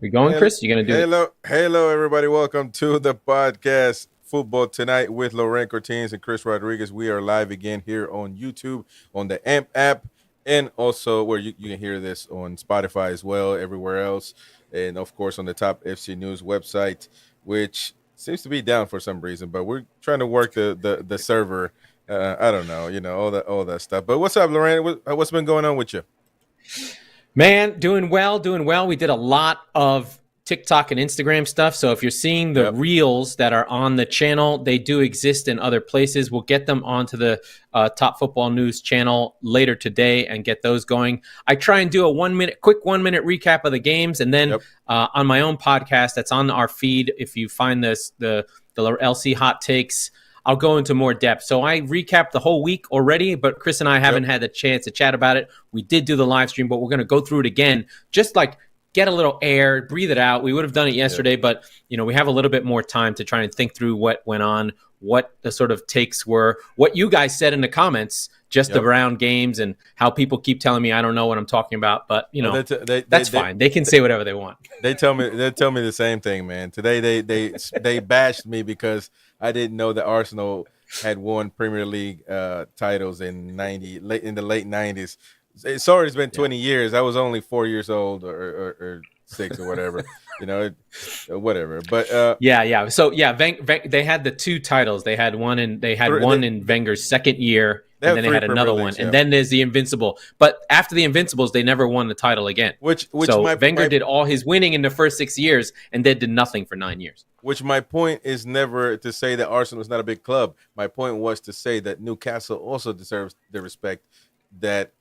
We going, Chris? You gonna do it? Hello, everybody. Welcome to the podcast Football Tonight with Laurent Cortines and Chris Rodriguez. We are live again here on YouTube, on the AMP app, and also where you can hear this on Spotify as well, everywhere else, and of course on the Top FC News website, which seems to be down for some reason, but we're trying to work the server. I don't know, all that stuff. But what's up, Laurent? What's been going on with you? Man, doing well, doing well. We did a lot of TikTok and Instagram stuff. So if you're seeing the reels that are on the channel, they do exist in other places. We'll get them onto the Top Football News channel later today and get those going. I try and do a quick 1 minute recap of the games, and then on my own podcast that's on our feed. If you find this, the LC Hot Takes, I'll go into more depth. So I recapped the whole week already, but Chris and I haven't had the chance to chat about it. We did do the live stream, but we're going to go through it again, just like get a little air, breathe it out. We would have done it yesterday, but we have a little bit more time to try and think through what went on, what the sort of takes were, what you guys said in the comments, just around games, and how people keep telling me I don't know what I'm talking about. But that's fine. They can say whatever they want. They tell me the same thing, man. Today they bashed me because I didn't know that Arsenal had won Premier League titles in the late 90s. Sorry, it's been 20 years. I was only 4 years old or 6 or whatever, whatever. But So they had the two titles. They had one in Wenger's second year, and then they had another one, and then there's the Invincible. But after the Invincibles, they never won the title again. Wenger did all his winning in the first 6 years, and then did nothing for 9 years. Which my point is never to say that Arsenal is not a big club. My point was to say that Newcastle also deserves the respect that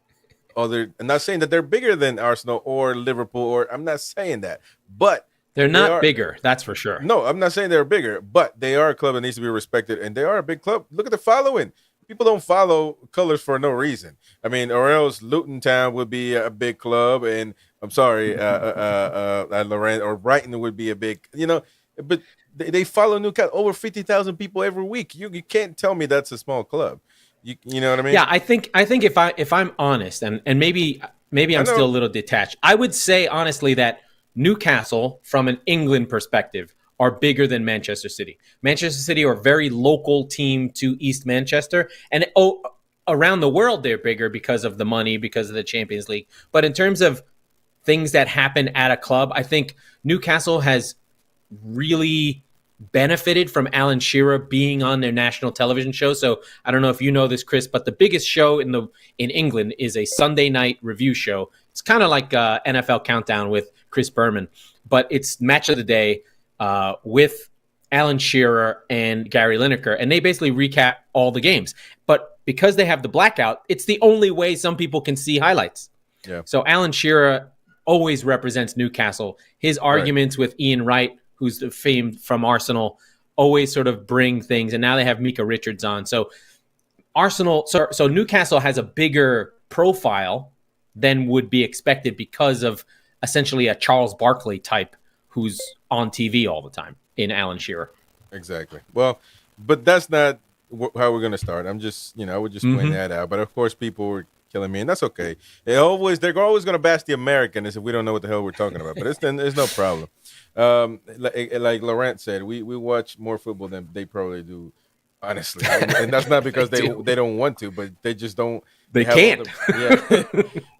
I'm not saying that they're bigger than Arsenal or Liverpool, or I'm not saying that, but they're not bigger. That's for sure. No, I'm not saying they're bigger, but they are a club that needs to be respected, and they are a big club. Look at the following. People don't follow colors for no reason. I mean, or else Luton Town would be a big club, and I'm sorry, Lorraine or Brighton would be a big, but they follow Newcastle over 50,000 people every week. You can't tell me that's a small club. You know what I mean? Yeah, I think if I'm honest, and maybe I'm still a little detached, I would say honestly that Newcastle, from an England perspective, are bigger than Manchester City. Manchester City are a very local team to East Manchester, and around the world they're bigger because of the money, because of the Champions League. But in terms of things that happen at a club, I think Newcastle has really benefited from Alan Shearer being on their national television show. So I don't know if you know this, Chris, but the biggest show in England is a Sunday night review show. It's kind of like NFL Countdown with Chris Berman, but it's Match of the Day with Alan Shearer and Gary Lineker, and they basically recap all the games. But because they have the blackout, it's the only way some people can see highlights. Yeah. So Alan Shearer always represents Newcastle. His arguments with Ian Wright, who's the famed from Arsenal, always sort of bring things. And now they have Mika Richards on. So Newcastle has a bigger profile than would be expected because of essentially a Charles Barkley type who's on TV all the time in Alan Shearer. Exactly. Well, but that's not how we're going to start. I'm just, I would just point that out. But of course, people were killing me, and that's okay. They're always going to bash the Americans if we don't know what the hell we're talking about. But it's no problem. Like Laurent said, we watch more football than they probably do, honestly, and that's not because they don't want to, but they just don't. They can't.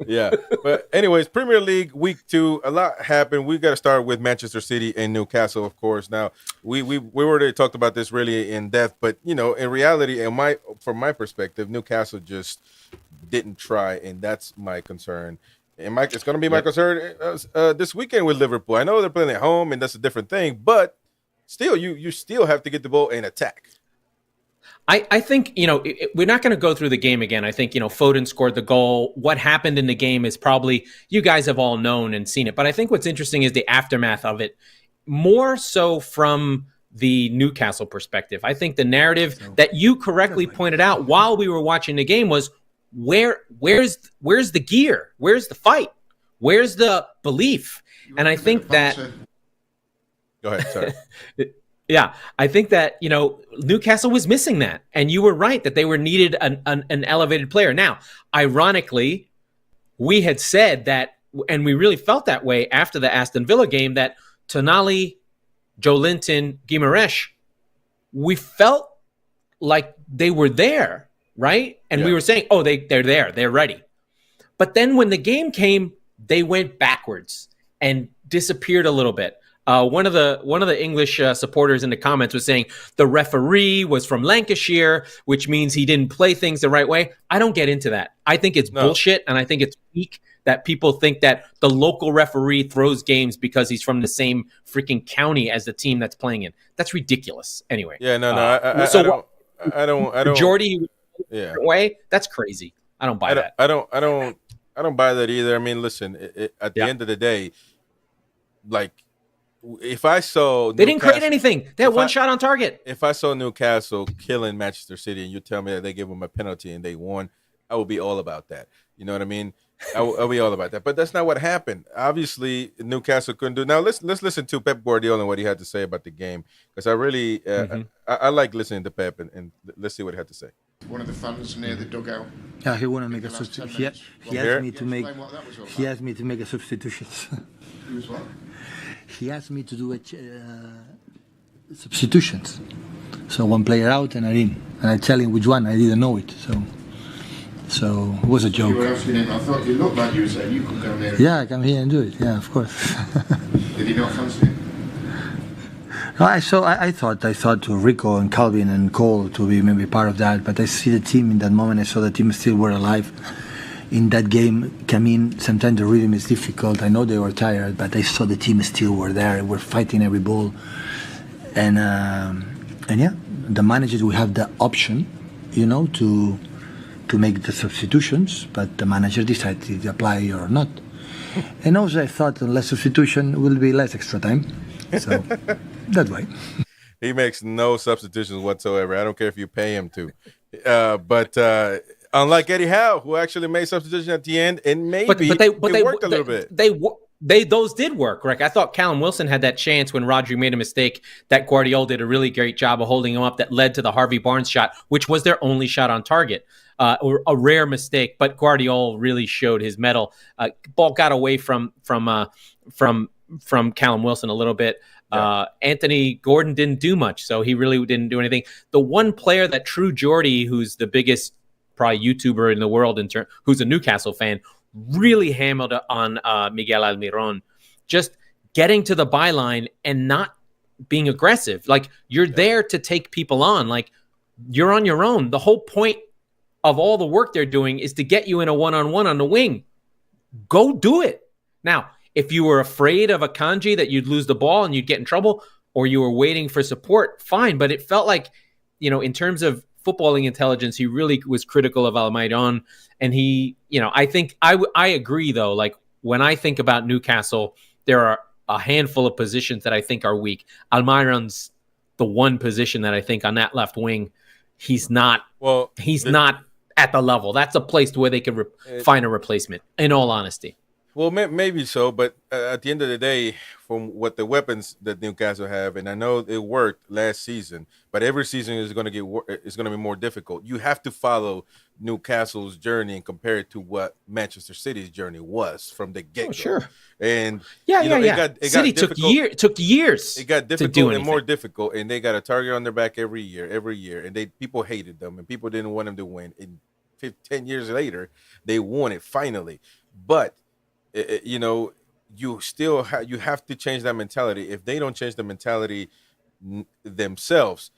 Yeah. But anyways, Premier League week 2, a lot happened. We got to start with Manchester City and Newcastle, of course. Now we already talked about this really in depth, but in reality, from my perspective, Newcastle just didn't try, and that's my concern. And it's going to be my concern this weekend with Liverpool. I know they're playing at home, and that's a different thing, but still, you still have to get the ball and attack. I think, we're not going to go through the game again. I think, Foden scored the goal. What happened in the game is probably, you guys have all known and seen it. But I think what's interesting is the aftermath of it, more so from the Newcastle perspective. I think the narrative that you correctly pointed out while we were watching the game was, where's the gear? Where's the fight? Where's the belief? And I think that... Go ahead, sorry. Yeah, I think that, Newcastle was missing that. And you were right that they were needed an elevated player. Now, ironically, we had said that and we really felt that way after the Aston Villa game, that Tonali, Joelinton, Guimaraes, we felt like they were there, right? And we were saying, oh, they're there, they're ready. But then when the game came, they went backwards and disappeared a little bit. One of the English supporters in the comments was saying the referee was from Lancashire, which means he didn't play things the right way. I don't get into that. I think it's bullshit, and I think it's weak that people think that the local referee throws games because he's from the same freaking county as the team that's playing in. That's ridiculous. Anyway. Yeah, I don't. Jordy, way, that's crazy. I don't buy that. I don't buy that either. I mean, listen, at the end of the day, like, if I saw they didn't create anything, they had one shot on target. If I saw Newcastle killing Manchester City and you tell me that they gave them a penalty and they won, I would be all about that. You know what I mean? I'll be all about that. But that's not what happened. Obviously, Newcastle couldn't do. Now let's listen to Pep Guardiola and what he had to say about the game, because I really I like listening to Pep, and let's see what he had to say. One of the fans near the dugout. Yeah, he wanted to make a substitution. He asked me to make. He asked me to make a substitution. He was what? He asked me to do substitutions. So one player out and I in, and I tell him which one. I didn't know it, so it was a joke. You were asking him. I thought it looked like you were saying you could come there. Yeah, I come here and do it. Yeah, of course. Did he not fancy it? No, I thought to Rico and KALVIN and Cole to be maybe part of that, but I see the team in that moment. I saw the team still were alive. In that game, sometimes the rhythm is difficult. I know they were tired, but I saw the team still were there. We're fighting every ball, and yeah, the managers will have the option, to make the substitutions, but the manager decided to apply or not. And also, I thought less substitution will be less extra time. So that way. He makes no substitutions whatsoever. I don't care if you pay him to. But unlike Eddie Howe, who actually made substitutions at the end, and maybe it worked a little bit. Those did work, Rick. I thought Callum Wilson had that chance when Rodri made a mistake that Guardiola did a really great job of holding him up, that led to the Harvey Barnes shot, which was their only shot on target. Or a rare mistake, but Guardiola really showed his mettle. Ball got away from Callum Wilson a little bit. Anthony Gordon didn't do much, so he really didn't do anything. The one player that True Geordie, who's the biggest probably YouTuber in the world, who's a Newcastle fan, really hammered on Miguel Almiron, just getting to the byline and not being aggressive. Like, you're there to take people on. Like, you're on your own. The whole point of all the work they're doing is to get you in a one-on-one on the wing. Go do it. Now, if you were afraid of Akanji that you'd lose the ball and you'd get in trouble, or you were waiting for support, fine. But it felt like, in terms of footballing intelligence, he really was critical of Almiron. And he, I think I agree, though. Like, when I think about Newcastle, there are a handful of positions that I think are weak. Almiron's the one position that I think on that left wing, he's not at the level. That's a place where they could find a replacement, in all honesty. Well, maybe so, but at the end of the day, from what the weapons that Newcastle have, and I know it worked last season, but every season is going to be more difficult. You have to follow Newcastle's journey and compare it to what Manchester City's journey was from the get-go. Oh, sure. And City took years. It got difficult and more difficult, and they got a target on their back every year, and people hated them, and people didn't want them to win. And 10 years later, they won it finally, but. You still you have to change that mentality. If they don't change the mentality themselves,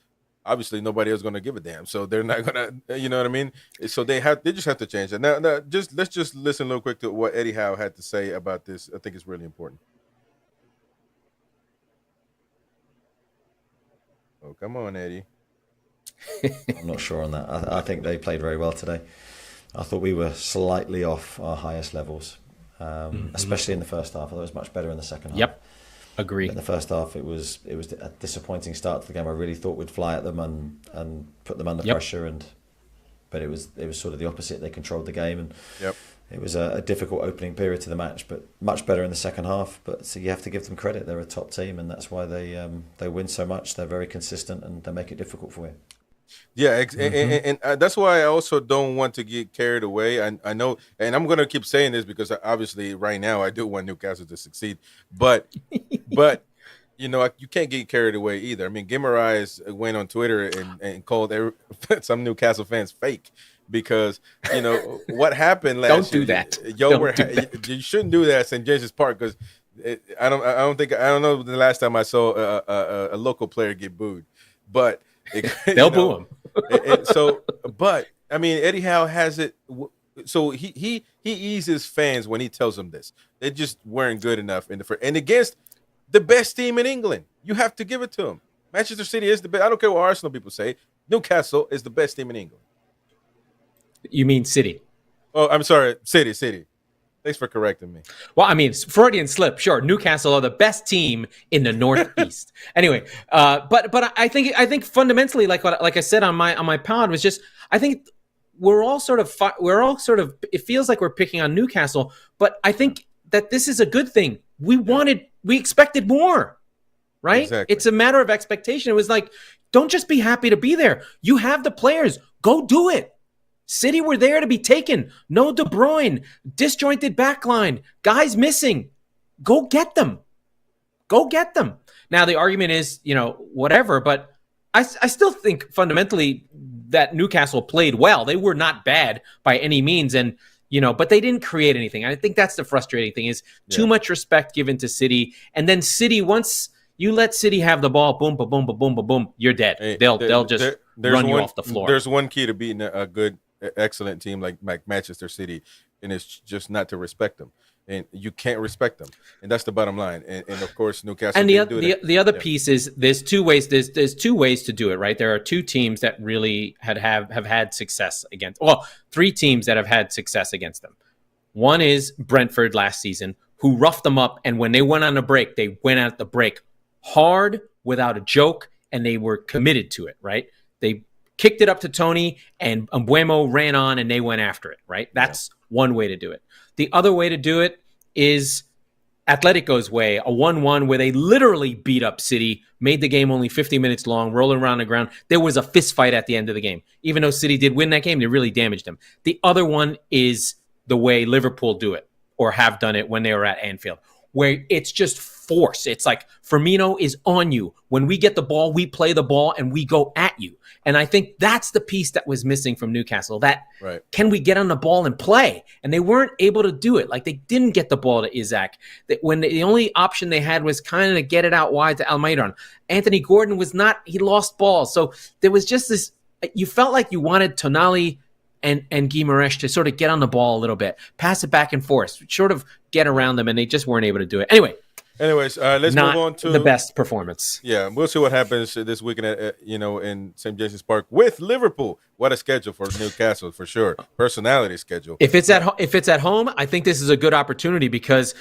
obviously nobody else is going to give a damn. So they're not going to, you know what I mean? So they just have to change it. Now let's just listen a little quick to what Eddie Howe had to say about this. I think it's really important. Oh, come on, Eddie. I'm not sure on that. I think they played very well today. I thought we were slightly off our highest levels. Especially in the first half. I thought it was much better in the second half. Yep, agree. In the first half, it was a disappointing start to the game. I really thought we'd fly at them and put them under pressure, but it was sort of the opposite. They controlled the game, and it was a difficult opening period to the match, but much better in the second half. But so you have to give them credit. They're a top team, and that's why they win so much. They're very consistent, and they make it difficult for you. Yeah, and that's why I also don't want to get carried away. I know, and I'm going to keep saying this because obviously right now I do want Newcastle to succeed, but you know, you can't get carried away either. I mean, Guimaraes went on Twitter and called some Newcastle fans fake because, you know, what happened last Don't year. Do that. You shouldn't do that at St. James's Park because I don't know the last time I saw a local player get booed, but they'll boo him. But I mean, Eddie Howe has it. So he eases fans when he tells them this. They just weren't good enough in the first, and against the best team in England. You have to give it to them. Manchester City is the best. I don't care what Arsenal people say. Newcastle is the best team in England. You mean City? Oh, I'm sorry, City. Thanks for correcting me. Well, I mean, Freudian slip. Sure, Newcastle are the best team in the Northeast. Anyway, but I think fundamentally, like I said on my pod, was just I think we're all sort of it feels like we're picking on Newcastle, but I think that this is a good thing. We expected more, right? Exactly. It's a matter of expectation. It was like, don't just be happy to be there. You have the players. Go do it. City were there to be taken. No De Bruyne, disjointed backline, guys missing. Go get them. Now, the argument is, you know, whatever, but I still think fundamentally that Newcastle played well. They were not bad by any means, and you know, but they didn't create anything. I think that's the frustrating thing is too much respect given to City. And then City, once you let City have the ball, boom, boom, boom, boom, boom, boom, you're dead. Hey, they'll just run you off the floor. There's one key to beating a good, excellent team like Manchester City, and it's just not to respect them. And you can't respect them, and that's the bottom line. And of course, Newcastle. And the other piece is there's two ways. There's two ways to do it, right? There are two teams that really have had success against. Well, three teams that have had success against them. One is Brentford last season, who roughed them up, and when they went on a break, they went at the break hard without a joke, and they were committed to it, right? They kicked it up to Tony, and Mbeumo ran on, and they went after it, right? That's one way to do it. The other way to do it is Atletico's way, a 1-1 where they literally beat up City, made the game only 50 minutes long, rolling around the ground. There was a fist fight at the end of the game. Even though City did win that game, they really damaged them. The other one is the way Liverpool do it or have done it when they were at Anfield, where it's just force. It's like Firmino is on you. When we get the ball, we play the ball and we go at you. And I think that's the piece that was missing from Newcastle. That Can we get on the ball and play? And they weren't able to do it. Like they didn't get the ball to Isaac. When the only option they had was kind of get it out wide to Almiron. Anthony Gordon was not. He lost balls. So there was just this. You felt like you wanted Tonali and Guimaraes to sort of get on the ball a little bit, pass it back and forth, sort of get around them, and they just weren't able to do it. Anyways, let's move on to the best performance. Yeah, we'll see what happens this weekend at in St. James's Park with Liverpool. What a schedule for Newcastle for sure. Personality schedule. If it's at home, I think this is a good opportunity because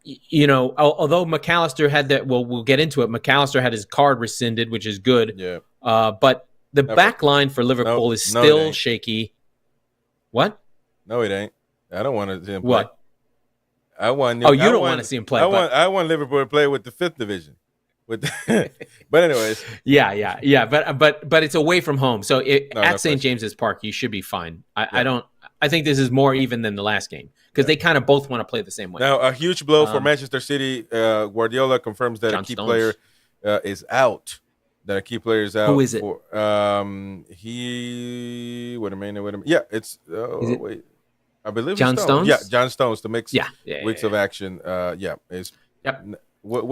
you know, although McAllister had that, we'll get into it. McAllister had his card rescinded, which is good. Yeah. But the back line for Liverpool is still shaky. What? No, it ain't. I don't want to see him play. What? I want. Oh, you don't want to see him play. I want Liverpool to play with the 5th division. But anyways. Yeah. But it's away from home, so at St. James's Park, you should be fine. I think this is more even than the last game because they kind of both want to play the same way. Now, a huge blow for Manchester City. Guardiola confirms that a key player is out. That a key player is out. Who is it? Wait a minute. Yeah, it's. Wait. I believe John Stones. Yeah, John Stones to mix weeks of action. What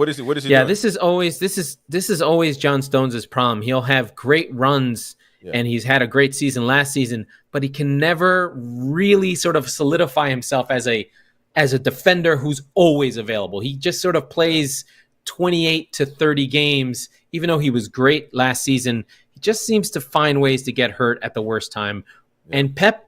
is he? What is he? Yeah, doing? this is always John Stones' problem. He'll have great runs, and he's had a great season last season, but he can never really sort of solidify himself as a defender who's always available. He just sort of plays 28 to 30 games, even though he was great last season. He just seems to find ways to get hurt at the worst time, and Pep.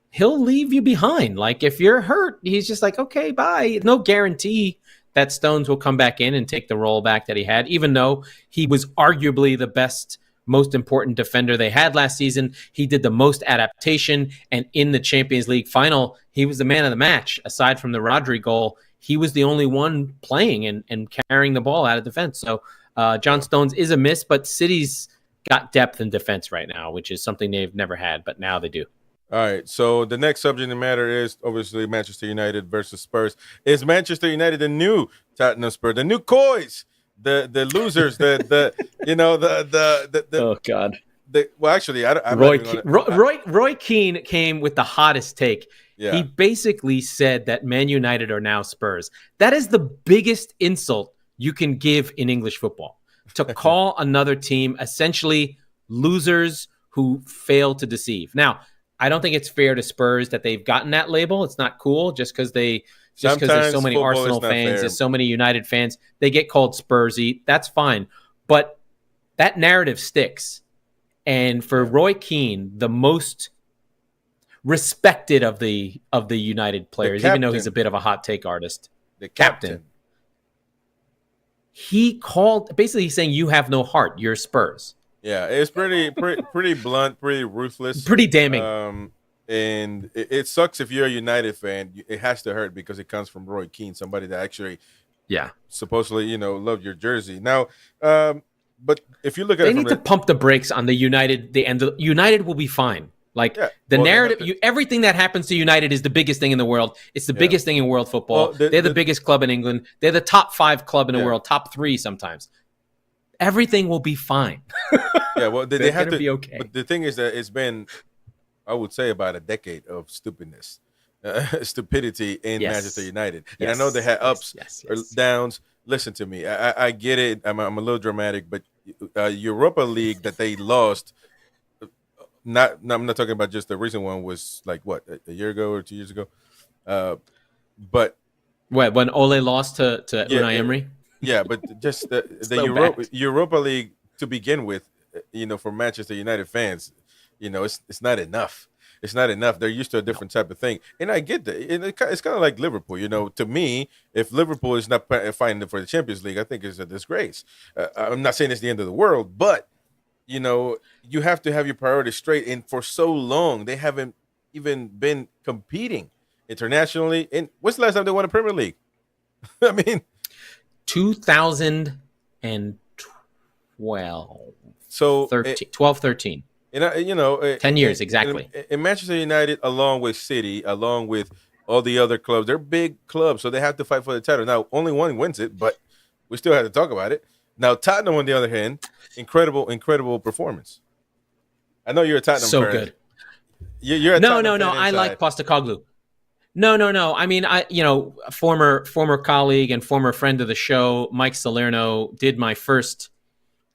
He'll leave you behind. Like if you're hurt, he's just like, okay, bye. No guarantee that Stones will come back in and take the role back that he had, even though he was arguably the best, most important defender they had last season. He did the most adaptation, and in the Champions League final, he was the man of the match. Aside from the Rodri goal, he was the only one playing and carrying the ball out of defense. So John Stones is a miss, but City's got depth in defense right now, which is something they've never had, but now they do. All right, so the next subject matter is obviously Manchester United versus Spurs. Is Manchester United the new Tottenham Spurs, the new Coys, the losers, the oh God. Well, actually, Roy Keane came with the hottest take. Yeah. He basically said that Man United are now Spurs. That is the biggest insult you can give in English football, to call another team essentially losers who fail to deceive. Now, I don't think it's fair to Spurs that they've gotten that label. It's not cool just because there's so many Arsenal fans, there's so many United fans, they get called Spursy. That's fine. But that narrative sticks. And for Roy Keane, the most respected of the United players, even though he's a bit of a hot take artist, the captain. He called, basically he's saying you have no heart, you're Spurs. Yeah, it's pretty blunt, pretty ruthless, pretty damning. And it sucks if you're a United fan. It has to hurt because it comes from Roy Keane, somebody that actually, supposedly loved your jersey. Now, but if you look at they need to pump the brakes on the United. United will be fine. Like the narrative, everything that happens to United is the biggest thing in the world. It's the biggest thing in world football. Well, they're the biggest club in England. They're the top 5 club in the world, top 3 sometimes. Everything will be fine. Yeah, well, they have to be okay. But the thing is that it's been, I would say, about a decade of stupidness, stupidity in Manchester United. And I know they had ups or downs. Listen to me. I get it. I'm a little dramatic, but Europa League that they lost. I'm not talking about just the recent one. Was like what, a year ago or 2 years ago. But when Ole lost to Unai Emery. Yeah, but just the Europa League to begin with, for Manchester United fans, it's not enough. It's not enough. They're used to a different type of thing. And I get that. It's kind of like Liverpool. To me, if Liverpool is not fighting for the Champions League, I think it's a disgrace. I'm not saying it's the end of the world, but, you have to have your priorities straight. And for so long, they haven't even been competing internationally. And what's the last time they won a Premier League? I mean, 2012. So 13. And 10 years exactly. In Manchester United, along with City, along with all the other clubs, they're big clubs, so they have to fight for the title. Now, only one wins it, but we still have to talk about it. Now, Tottenham, on the other hand, incredible performance. I know you're a Tottenham fan. So good. You're a Tottenham fan I like Postecoglou. No. I mean, former colleague and former friend of the show, Mike Salerno, did my first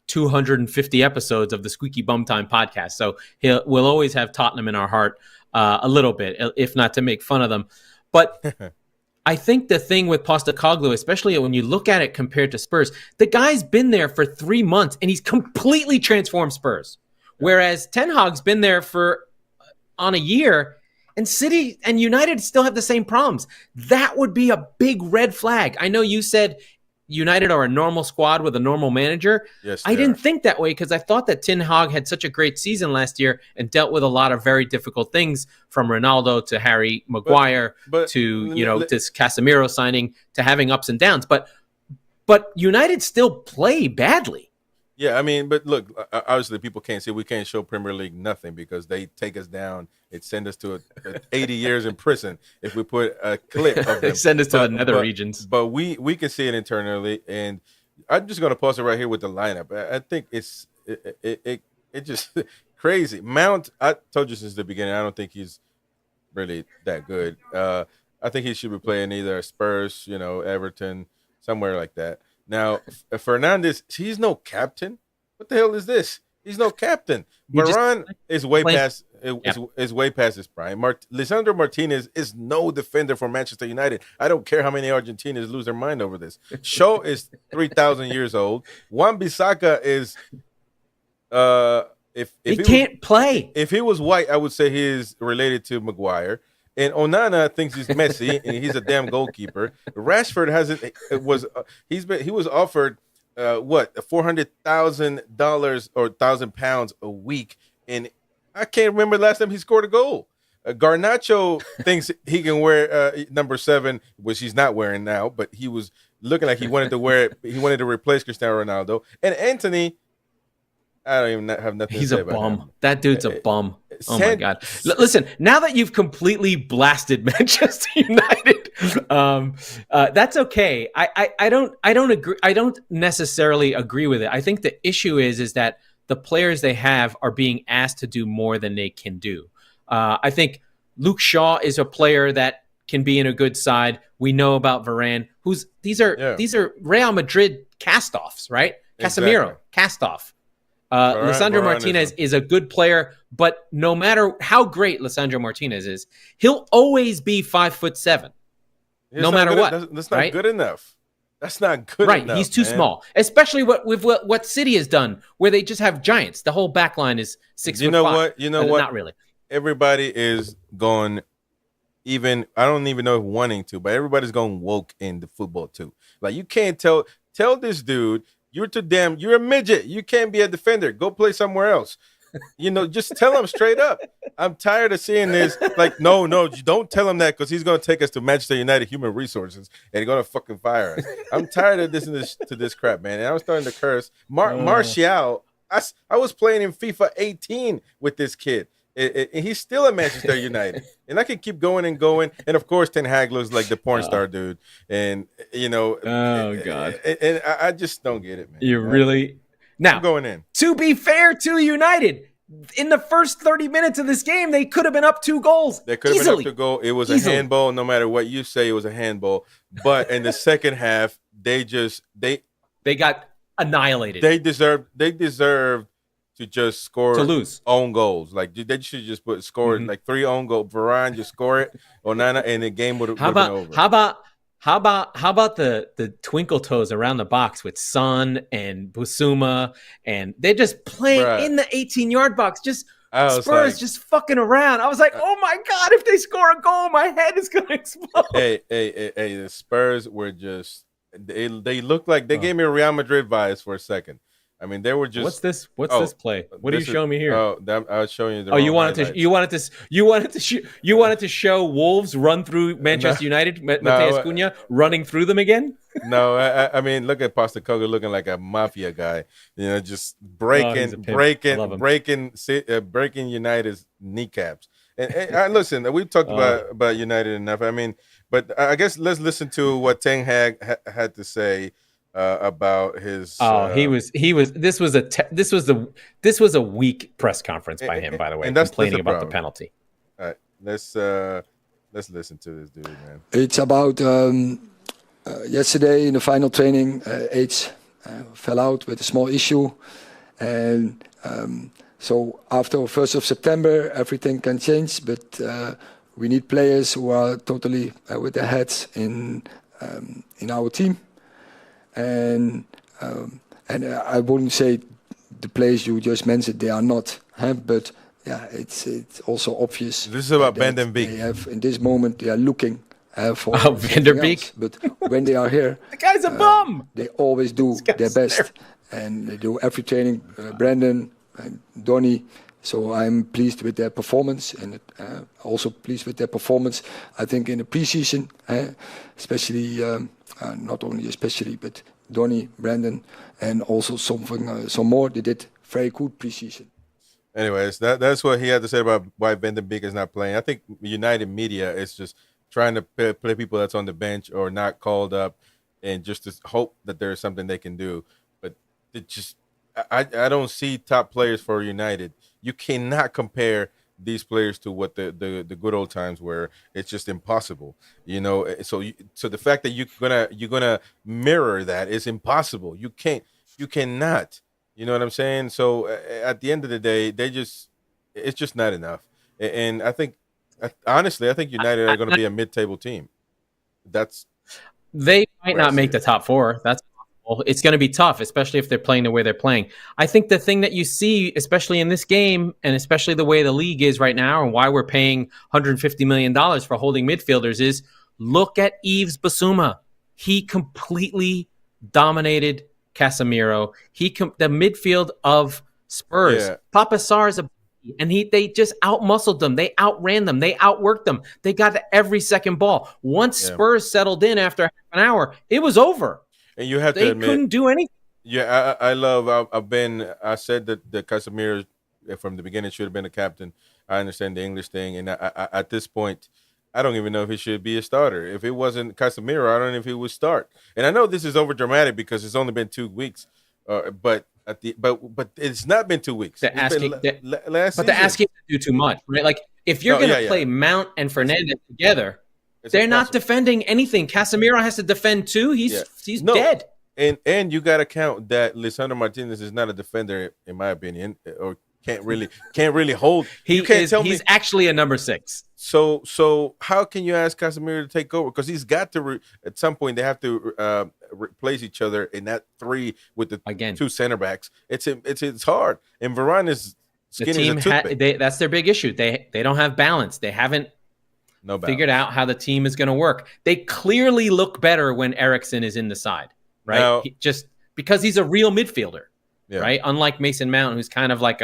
250 episodes of the Squeaky Bum Time podcast. So we'll always have Tottenham in our heart a little bit, if not to make fun of them. But I think the thing with Postecoglou, especially when you look at it compared to Spurs, the guy's been there for 3 months and he's completely transformed Spurs. Whereas Ten Hag's been there on a year, and City and United still have the same problems. That would be a big red flag. I know you said United are a normal squad with a normal manager. Yes, I didn't think that way because I thought that Ten Hag had such a great season last year and dealt with a lot of very difficult things, from Ronaldo to Harry Maguire to this Casemiro signing to having ups and downs. But United still play badly. Yeah, I mean, but look, obviously people can't see. We can't show Premier League nothing because they take us down. It send us to 80 years in prison if we put a clip of them. They send us to the nether regions. But we can see it internally, and I'm just going to pause it right here with the lineup. I think it's just crazy. Mount, I told you since the beginning, I don't think he's really that good. I think he should be playing either Spurs, Everton, somewhere like that. Now, Fernandes, he's no captain. What the hell is this? He's no captain. Varane is way past is way past his prime. Lisandro Martinez is no defender for Manchester United. I don't care how many Argentinians lose their mind over this. Shaw is 3,000 years old. Wan-Bissaka is if he can't play. If he was white, I would say he is related to Maguire. And Onana thinks he's Messi, and he's a damn goalkeeper. Rashford he was offered $400,000 or £1,000 a week, and I can't remember the last time he scored a goal. Garnacho thinks he can wear number 7, which he's not wearing now, but he was looking like he wanted to wear it. He wanted to replace Cristiano Ronaldo. And Anthony, I don't even have nothing He's to say a about bum. him. That dude's a bum. Oh my God. Listen, now that you've completely blasted Manchester United, that's okay. I don't agree. I don't necessarily agree with it. I think the issue is that the players they have are being asked to do more than they can do. I think Luke Shaw is a player that can be in a good side. We know about Varane. These are Real Madrid cast-offs, right? Exactly. Casemiro, cast-off. Lisandro Martinez is a good player, but no matter how great Lisandro Martinez is, he'll always be 5'7", no matter what. That's not good enough. That's not good enough. Right, he's too small, especially what City has done, where they just have giants. The whole back line is 6'5". You know what? Not really. Everybody is going. I don't even know if wanting to, but everybody's going woke in the football too. Like, you can't tell this dude, you're a midget. You can't be a defender. Go play somewhere else. Just tell him straight up. I'm tired of seeing this. Like, no, you don't tell him that, because he's going to take us to Manchester United Human Resources and he's going to fucking fire us. I'm tired of listening to this crap, man. And I'm starting to curse. Martial, I was playing in FIFA 18 with this kid. And he's still at Manchester United. And I can keep going and going. And, of course, Ten Hag looks like the porn star dude. And, Oh, God. And I just don't get it, man. You really... Now, I'm going in. To be fair to United, in the first 30 minutes of this game, they could have been up 2 goals. They could have been up 2 goals. It was a handball. No matter what you say, it was a handball. But in the second half, they got annihilated. They deserved to just score, to lose own goals. Like, they should just score like 3 own goals. Varane just score it, Onana, and the game would have been over. How about the twinkle toes around the box with Son and Busuma, and they're just playing in the 18-yard box, just Spurs just fucking around. I was like, oh my God, if they score a goal, my head is gonna explode. Hey, the Spurs were just they looked like they gave me Real Madrid vibes for a second. I mean, they were just. What's this play? What are you showing me here? Oh, I was showing you. You wanted to show Wolves run through Manchester United. Mateus Cunha running through them again. No, I mean, look at Postecoglou looking like a mafia guy. Just breaking United's kneecaps. And listen, we've talked about United enough. I mean, but I guess let's listen to what Ten Hag had to say. About his this was a weak press conference by him, by the way, complaining about the penalty. All right, let's listen to this dude, man. It's about yesterday in the final training, H fell out with a small issue, and so after 1st of September everything can change, but we need players who are totally with their heads in our team. And I wouldn't say the players you just mentioned, they are not, but yeah, it's also obvious. This is about Van den Beek. They have, in this moment, they are looking for Van der Beek. But when they are here, the guy's a bum. They always do their best, and they do every training. Brandon and Donny. So I'm pleased with their performance, and also pleased with their performance. I think in the preseason, especially. Not only especially, but Donny, Brandon, and also some more. They did very good preseason. Anyways, that's what he had to say about why Van den Beek is not playing. I think United media is just trying to play people that's on the bench or not called up, and just to hope that there's something they can do. But it just, I don't see top players for United. You cannot compare these players to what the good old times were. It's just impossible, so the fact that you're gonna mirror that is impossible. You cannot, you know what I'm saying? So at the end of the day, it's just not enough. And I think United are going to be a mid-table team. They might not make the top 4. That's it's going to be tough, especially if they're playing the way they're playing. I think the thing that you see, especially in this game, and especially the way the league is right now, and why we're paying $150 million for holding midfielders, is look at Yves Bissouma. He completely dominated Casemiro. The midfield of Spurs. Yeah. Papa Sarr is and they just outmuscled them. They outran them. They outworked them. They got to every second ball. Once Spurs settled in after half an hour, it was over. And you have to admit, they couldn't do anything. Yeah, I said that Casemiro from the beginning should have been a captain. I understand the English thing, and at this point, I don't even know if he should be a starter. If it wasn't Casemiro, I don't know if he would start. And I know this is over dramatic because it's only been 2 weeks, but it's not been 2 weeks. They're asking, last but they're asking to do too much, right? Like if you're going to play Mount and Fernandes together, they're not defending anything. Casemiro has to defend too. He's dead. And you got to count that Lisandro Martinez is not a defender, in my opinion, or can't really hold. He's actually a number 6. So how can you ask Casemiro to take over? Because he's got to at some point they have to replace each other in that 3 with the 2 center backs. It's hard. And Varane is skinny as a toothpick. That's their big issue. They don't have balance. They haven't figured out how the team is going to work. They clearly look better when Eriksen is in the side, right? Now, just because he's a real midfielder, right? Unlike Mason Mount, who's kind of like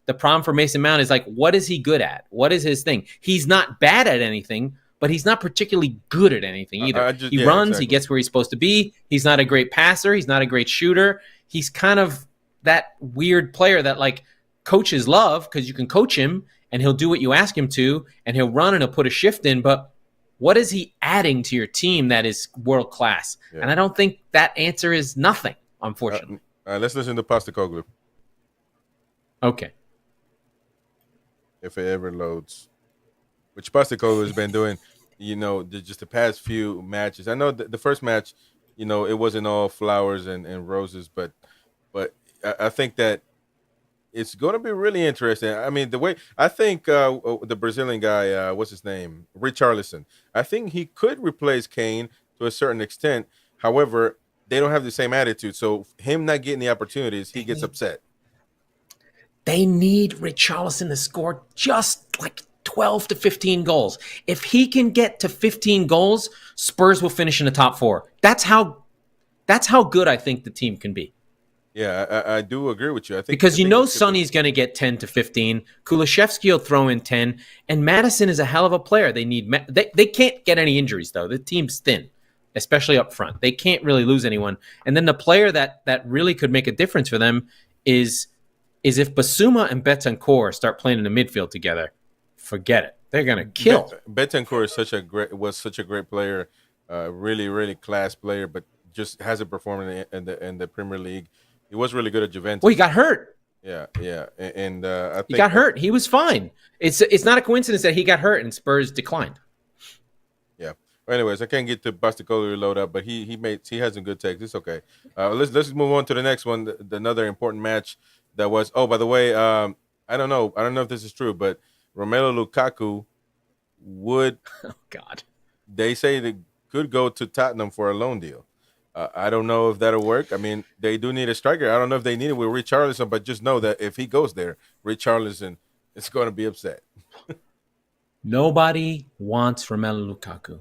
the problem for Mason Mount is like, what is he good at? What is his thing? He's not bad at anything, but he's not particularly good at anything either. He runs, he gets where he's supposed to be. He's not a great passer. He's not a great shooter. He's kind of that weird player that like coaches love because you can coach him and he'll do what you ask him to and he'll run and he'll put a shift in. But what is he adding to your team that is world class? Yeah. And I don't think that answer is nothing, unfortunately. Let's listen to Postecoglou. Okay. If it ever loads, which Postecoglou has been doing, just the past few matches. I know the first match, it wasn't all flowers and roses, but I think that it's going to be really interesting. I mean, the way I think the Brazilian guy, what's his name, Richarlison, I think he could replace Kane to a certain extent. However, they don't have the same attitude, so him not getting the opportunities, he gets upset. They need Richarlison to score just like 12 to 15 goals. If he can get to 15 goals, Spurs will finish in the top 4. That's how good I think the team can be. Yeah, I do agree with you. I think because Sonny's going to get 10 to 15. Kulishevsky will throw in 10, and Maddison is a hell of a player. They need they can't get any injuries though. The team's thin, especially up front. They can't really lose anyone. And then the player that really could make a difference for them is if Basuma and Betancourt start playing in the midfield together, forget it. They're going to kill. Betancourt was such a great player, really, really class player, but just hasn't performed in the Premier League. He was really good at Juventus. Well, he got hurt. Yeah, and I think he got hurt. He was fine. It's not a coincidence that he got hurt and Spurs declined. Yeah. Well, anyways, I can't get to Postecoglou load up, but he has some good takes. It's okay. Let's move on to the next one. Another important match that was. Oh, by the way, I don't know if this is true, but Romelu Lukaku would. Oh God. They say they could go to Tottenham for a loan deal. I don't know if that'll work. I mean, they do need a striker. I don't know if they need it with Richarlison, but just know that if he goes there, Richarlison is going to be upset. Nobody wants Romelu Lukaku.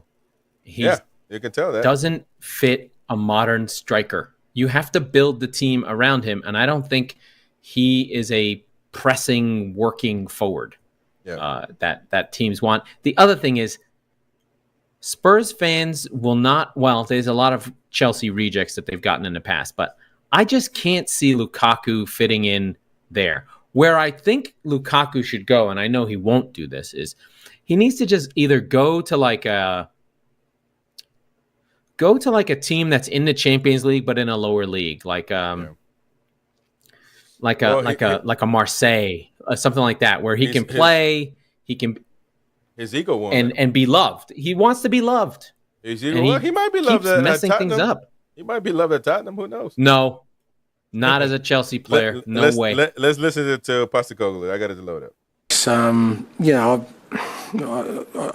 You can tell that. Doesn't fit a modern striker. You have to build the team around him, and I don't think he is a pressing, working forward that teams want. The other thing is, Spurs fans will not, well, there's a lot of Chelsea rejects that they've gotten in the past, but I just can't see Lukaku fitting in there. Where I think Lukaku should go, and I know he won't do this, is he needs to just either go to like a team that's in the Champions League but in a lower league, like a Marseille, something like that, where he can play, his ego won't and be loved. He wants to be loved. He might be loved at messing Tottenham. things up. He might be loved at Tottenham. Who knows? No, not as a Chelsea player. No way. Let's listen to Postecoglou. I got it to load up.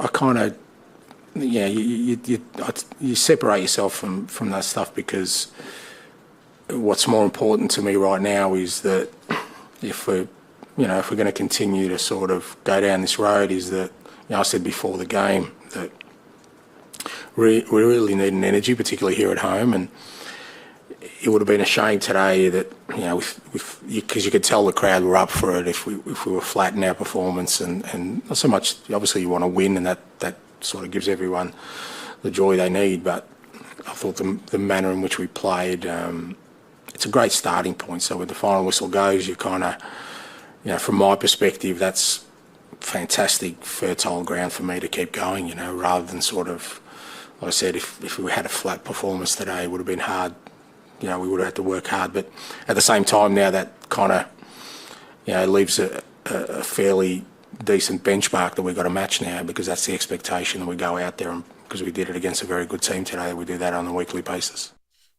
I kind of, you separate yourself from that stuff, because what's more important to me right now is that if we're going to continue to sort of go down this road, is that, I said before the game that we really need an energy, particularly here at home, and it would have been a shame today that, because you could tell the crowd were up for it if we were flat in our performance, and not so much, obviously you want to win, and that sort of gives everyone the joy they need, but I thought the manner in which we played, it's a great starting point. So when the final whistle goes, you kind of, from my perspective, that's fantastic, fertile ground for me to keep going, rather than sort of, like I said, if we had a flat performance today, it would have been hard. We would have had to work hard. But at the same time now, that kind of, leaves a fairly decent benchmark that we've got to match now, because that's the expectation that we go out there, and because we did it against a very good team today, we do that on a weekly basis.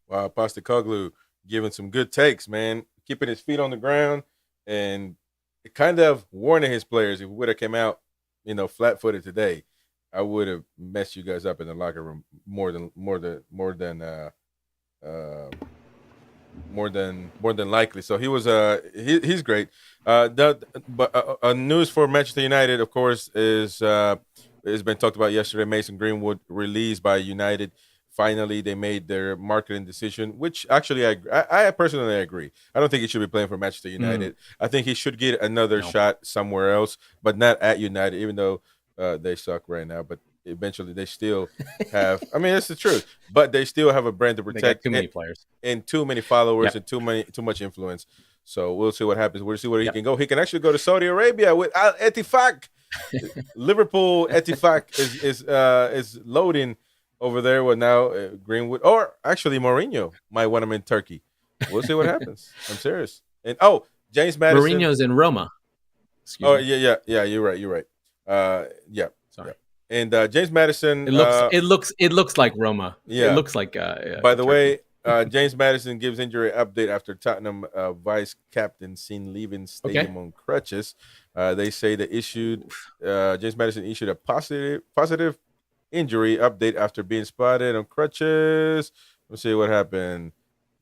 Wow, Postecoglou giving some good takes, man, keeping his feet on the ground and kind of warning his players. If we would have came out, flat-footed today, I would have messed you guys up in the locker room more than likely. So he was he's great. But news for Manchester United, of course, is has been talked about yesterday. Mason Greenwood released by United. Finally, they made their marketing decision, which actually I personally agree. I don't think he should be playing for Manchester United. I think he should get another shot somewhere else, but not at United, even though they suck right now. But eventually they still have – I mean, that's the truth. But they still have a brand to protect. They got too many players. And too many followers and too much influence. So we'll see what happens. We'll see where he can go. He can actually go to Saudi Arabia with Al Ettifaq. Liverpool Ettifaq is loading over there with now Greenwood, or actually Mourinho might want him in Turkey. We'll see what happens. I'm serious. And James Maddison. Mourinho's in Roma. Excuse me. Yeah. You're right. Yeah. Sorry. And James Maddison. It looks like Roma. Yeah. It looks like. By the way, James Maddison gives injury update after Tottenham vice captain seen leaving stadium on crutches. They say they issued James Maddison issued a positive injury update after being spotted on crutches. Let's see what happened.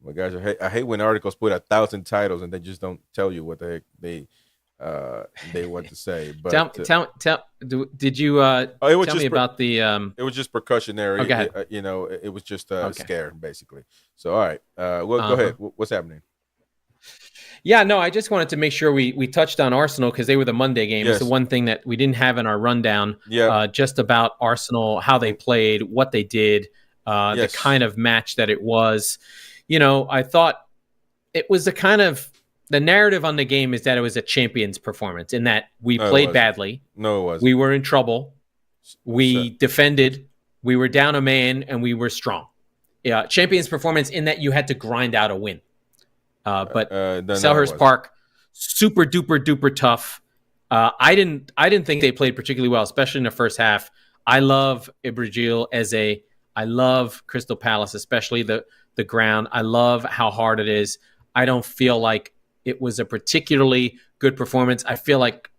My guys, I hate when articles put 1,000 titles and they just don't tell you what the heck they want to say. But did you tell me about the? It was just precautionary. Oh, go ahead. It was just a scare, basically. So, all right, go ahead. What's happening? Yeah, no, I just wanted to make sure we touched on Arsenal because they were the Monday game. Yes. It's the one thing that we didn't have in our rundown. Yeah. Just about Arsenal, how they played, what they did, the kind of match that it was. I thought it was the narrative on the game is that it was a champion's performance in that we played badly. No, it wasn't. We were in trouble. We defended. We were down a man, and we were strong. Yeah, champion's performance in that you had to grind out a win. But Selhurst Park, super duper tough. I didn't think they played particularly well, especially in the first half. I love Ibrahim Eze. I love Crystal Palace, especially the ground. I love how hard it is. I don't feel like it was a particularly good performance. I feel like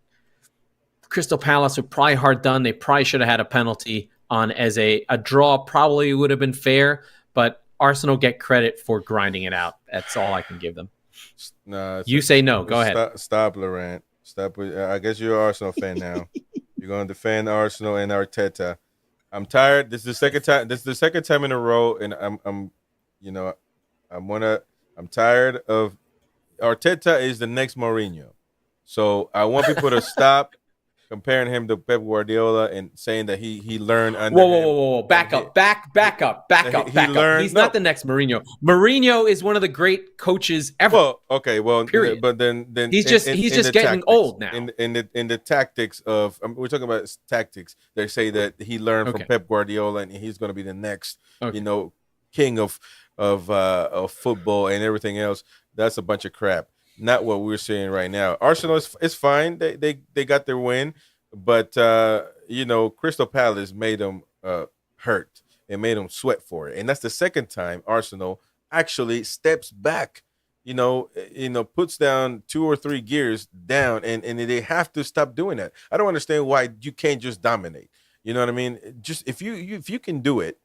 Crystal Palace were probably hard done. They probably should have had a penalty on Eze. A draw probably would have been fair, but Arsenal get credit for grinding it out. That's all I can give them. You say no. Go ahead. Stop, Laurent. Stop. I guess you're an Arsenal fan now. You're going to defend Arsenal and Arteta. I'm tired. This is the second time. This is the second time in a row, and I'm tired of Arteta is the next Mourinho. So I want people to stop comparing him to Pep Guardiola and saying that he learned under Whoa. Back up. He's not the next Mourinho. Mourinho is one of the great coaches ever. Period. But then he's just getting old now. In the tactics of we're talking about tactics. They say that he learned from Pep Guardiola and he's going to be the next king of football and everything else. That's a bunch of crap. Not what we're seeing right now. Arsenal is fine. They got their win, but Crystal Palace made them hurt and made them sweat for it. And that's the second time Arsenal actually steps back. Puts down 2 or 3 gears down, and they have to stop doing that. I don't understand why you can't just dominate. You know what I mean? Just if you can do it,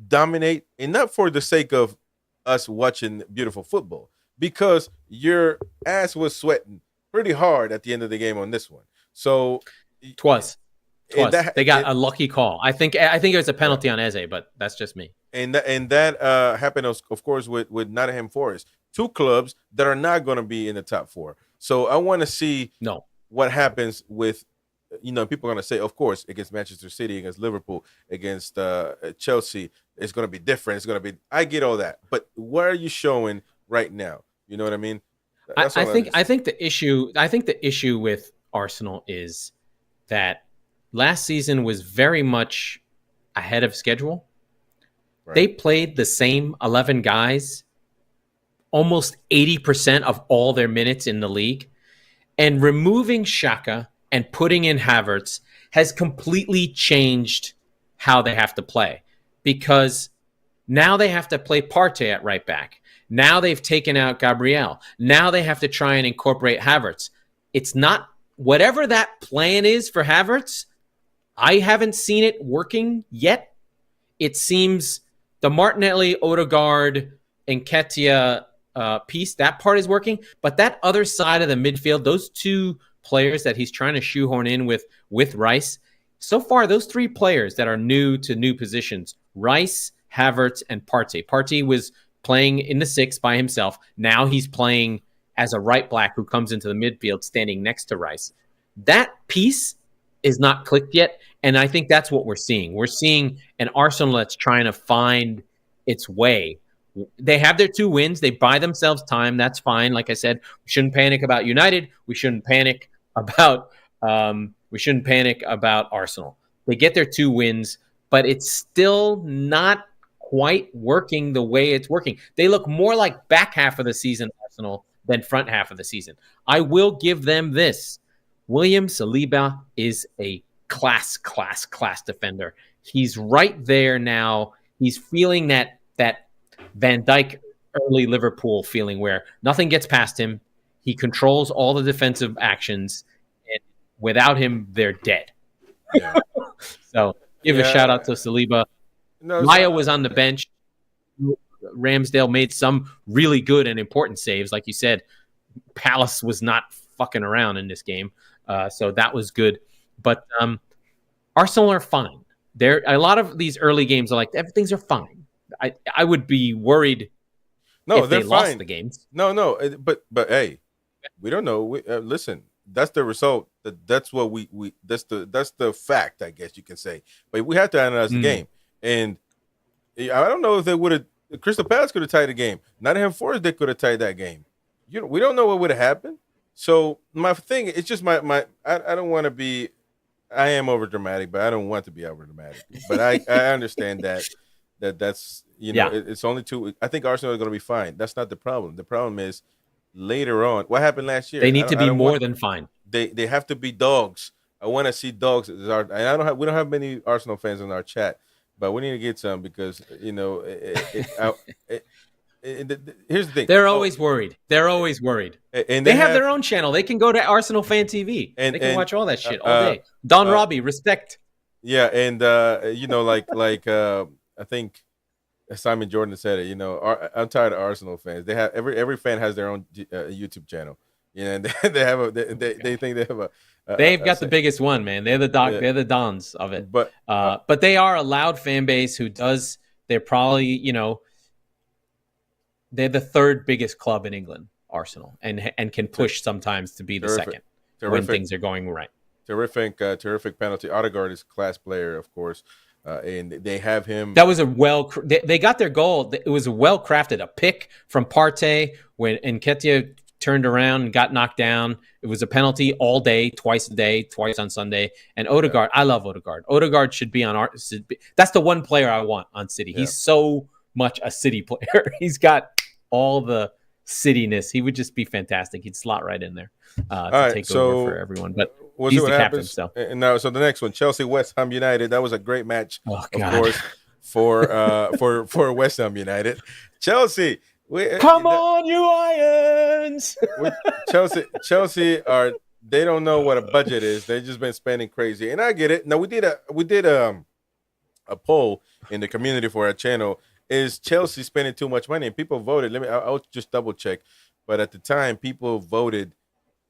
dominate, and not for the sake of us watching beautiful football. Because your ass was sweating pretty hard at the end of the game on this one. So twas. They got a lucky call. I think it was a penalty on Eze, but that's just me. And that happened, of course, with Nottingham Forest. 2 clubs that are not going to be in the top 4. So I want to see what happens with, people are going to say, of course, against Manchester City, against Liverpool, against Chelsea, it's going to be different. It's going to be, I get all that. But what are you showing right now. You know what I mean? I think the issue with Arsenal is that last season was very much ahead of schedule. Right. They played the same 11 guys almost 80% of all their minutes in the league, and removing Xhaka and putting in Havertz has completely changed how they have to play, because now they have to play Partey at right back. Now they've taken out Gabriel. Now they have to try and incorporate Havertz. It's not whatever that plan is for Havertz. I haven't seen it working yet. It seems the Martinelli, Odegaard, and Nketiah piece, that part is working. But that other side of the midfield, those two players that he's trying to shoehorn in with Rice, so far those three players that are new to new positions, Rice, Havertz, and Partey. Partey was playing in the 6 by himself. Now he's playing as a right back who comes into the midfield standing next to Rice. That piece is not clicked yet, and I think that's what we're seeing. We're seeing an Arsenal that's trying to find its way. They have their 2 wins. They buy themselves time. That's fine. Like I said, we shouldn't panic about United. We shouldn't panic about Arsenal. They get their 2 wins, but it's still not quite working the way it's working. They look more like back half of the season Arsenal than front half of the season. I will give them this. William Saliba is a class defender. He's right there now. He's feeling that Van Dijk early Liverpool feeling where nothing gets past him. He controls all the defensive actions, and without him, they're dead. Yeah. So give a shout out to Saliba. No, Maya was on the bench. Ramsdale made some really good and important saves. Like you said, Palace was not fucking around in this game. So that was good. But Arsenal are fine. A lot of these early games are like, everything's are fine. I would be worried if they lost the games. No. But hey, we don't know. Listen, that's the result. That's what that's the fact, I guess you can say. But we have to analyze the game. And I don't know if they would have. Crystal Palace could have tied the game. Nottingham Forest, they could have tied that game. We don't know what would have happened. So my thing, it's just I don't want to be. I am over dramatic, but I don't want to be over dramatic. But I understand that's it's only 2. I think Arsenal is going to be fine. That's not the problem. The problem is later on. What happened last year? They need to be more than fine. They have to be dogs. I want to see dogs. And we don't have many Arsenal fans in our chat, but we need to get some because here's the thing. They're always worried. They're always worried. And they have their own channel. They can go to Arsenal Fan TV. And they can watch all that shit all day. Don Robbie, respect. Yeah, and I think Simon Jordan said it. I'm tired of Arsenal fans. They have every fan has their own YouTube channel. And they think they have a. They've got the biggest one, man. They're the They're the dons of it. But they are a loud fan base who does. They're probably they're the 3rd biggest club in England, Arsenal, and can push sometimes to be the second when things are going right. Terrific penalty. Odegaard is a class player, of course. And they have him. That was they got their goal. It was well crafted. A pick from Partey when Nketiah turned around and got knocked down. It was a penalty all day, twice a day, twice on Sunday. And Odegaard, I love Odegaard. Odegaard should be on that's the one player I want on City. Yeah. He's so much a City player. He's got all the Cityness. He would just be fantastic. He'd slot right in there to take over for everyone. But he's the captain. So the next one, Chelsea West Ham United. That was a great match, of course, for West Ham United. Chelsea. Come on, you Irons! Chelsea are. They don't know what a budget is. They've just been spending crazy, and I get it. Now we did a poll in the community for our channel. Is Chelsea spending too much money? And people voted. I'll just double check. But at the time, people voted.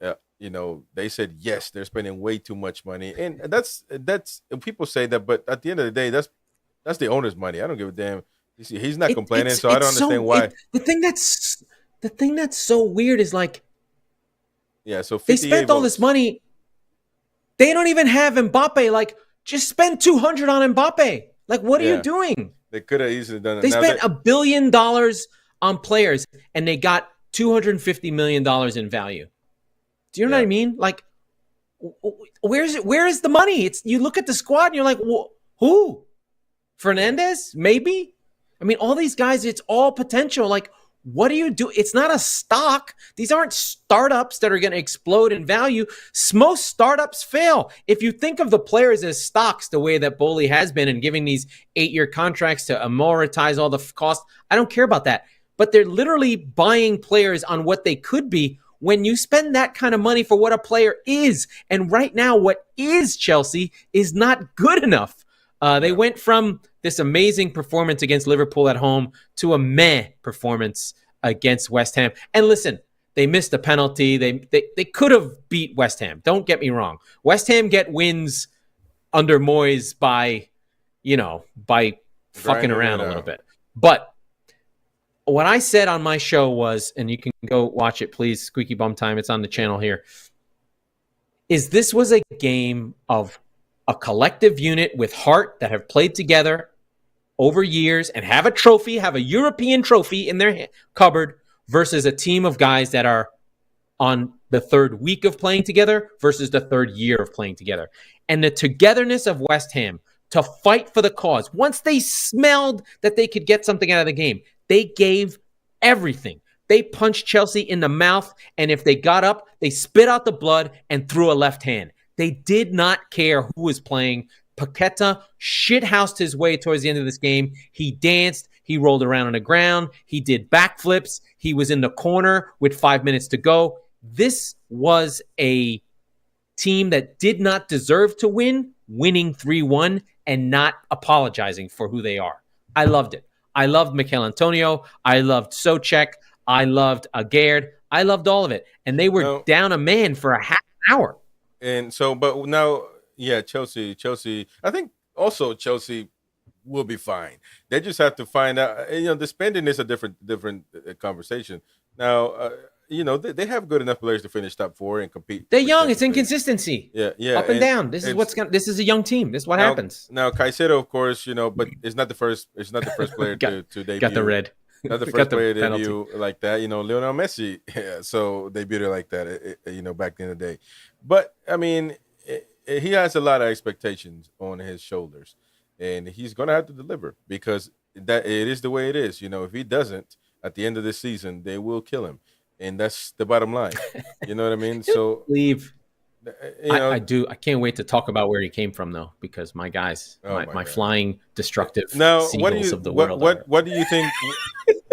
They said yes, they're spending way too much money, and that's people say that. But at the end of the day, that's the owner's money. I don't give a damn. He's not complaining, so I don't understand why. The thing that's so weird is so they spent all this money. They don't even have Mbappe. Just spend $200 on Mbappe. What are you doing? They could have easily done it. They spent $1 billion on players, and they got $250 million in value. Do you know what I mean? Like, where is the money? You look at the squad and you're like, who? Fernandez? Maybe? I mean, all these guys, it's all potential. Like, what do you do? It's not a stock. These aren't startups that are going to explode in value. Most startups fail. If you think of the players as stocks, the way that Bowley has been, and giving these 8-year contracts to amortize all the costs, I don't care about that. But they're literally buying players on what they could be when you spend that kind of money for what a player is. And right now, what is Chelsea is not good enough. They went from this amazing performance against Liverpool at home to a meh performance against West Ham. And listen, they missed a penalty. They could have beat West Ham. Don't get me wrong. West Ham get wins under Moyes by fucking around a little bit. But what I said on my show was, and you can go watch it, please, Squeaky Bum Time, it's on the channel here, is this was a game of a collective unit with heart that have played together over years and have a trophy, have a European trophy in their cupboard, versus a team of guys that are on the third week of playing together versus the third year of playing together. And the togetherness of West Ham to fight for the cause. Once they smelled that they could get something out of the game, they gave everything. They punched Chelsea in the mouth, and if they got up, they spit out the blood and threw a left hand. They did not care who was playing. Paqueta shithoused his way towards the end of this game. He danced. He rolled around on the ground. He did backflips. He was in the corner with 5 minutes to go. This was a team that did not deserve to win, winning 3-1 and not apologizing for who they are. I loved it. I loved Mikel Antonio. I loved Souček. I loved Aguerd. I loved all of it. And they were down a man for a half hour. And so, but now, yeah, Chelsea, I think also Chelsea will be fine. They just have to find out, the spending is a different conversation. Now, they have good enough players to finish top 4 and compete. They're young. It's inconsistency. Yeah. Up and down. This is a young team. This is what happens. Now, Caicedo, of course, but it's not the first player to debut. Got the red. Not the first player to debut like that. Lionel Messi, so debuted like that, back in the day. But, I mean, he has a lot of expectations on his shoulders, and he's going to have to deliver because it is the way it is. If he doesn't, at the end of this season, they will kill him, and that's the bottom line. You know what I mean? So leave. I do. I can't wait to talk about where he came from, though, because my guys, my flying destructive seagulls of the world. What do you think?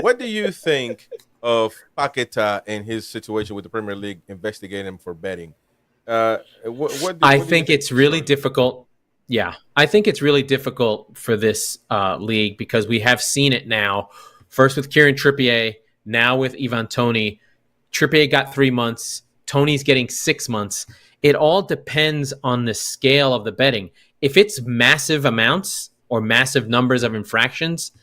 What do you think of Paqueta and his situation with the Premier League investigating him for betting? I think it's really difficult. Yeah, I think it's really difficult for this league because we have seen it now. First with Kieran Trippier, now with Ivan Toney. Trippier got 3 months. Toney's getting 6 months. It all depends on the scale of the betting. If it's massive amounts or massive numbers of infractions,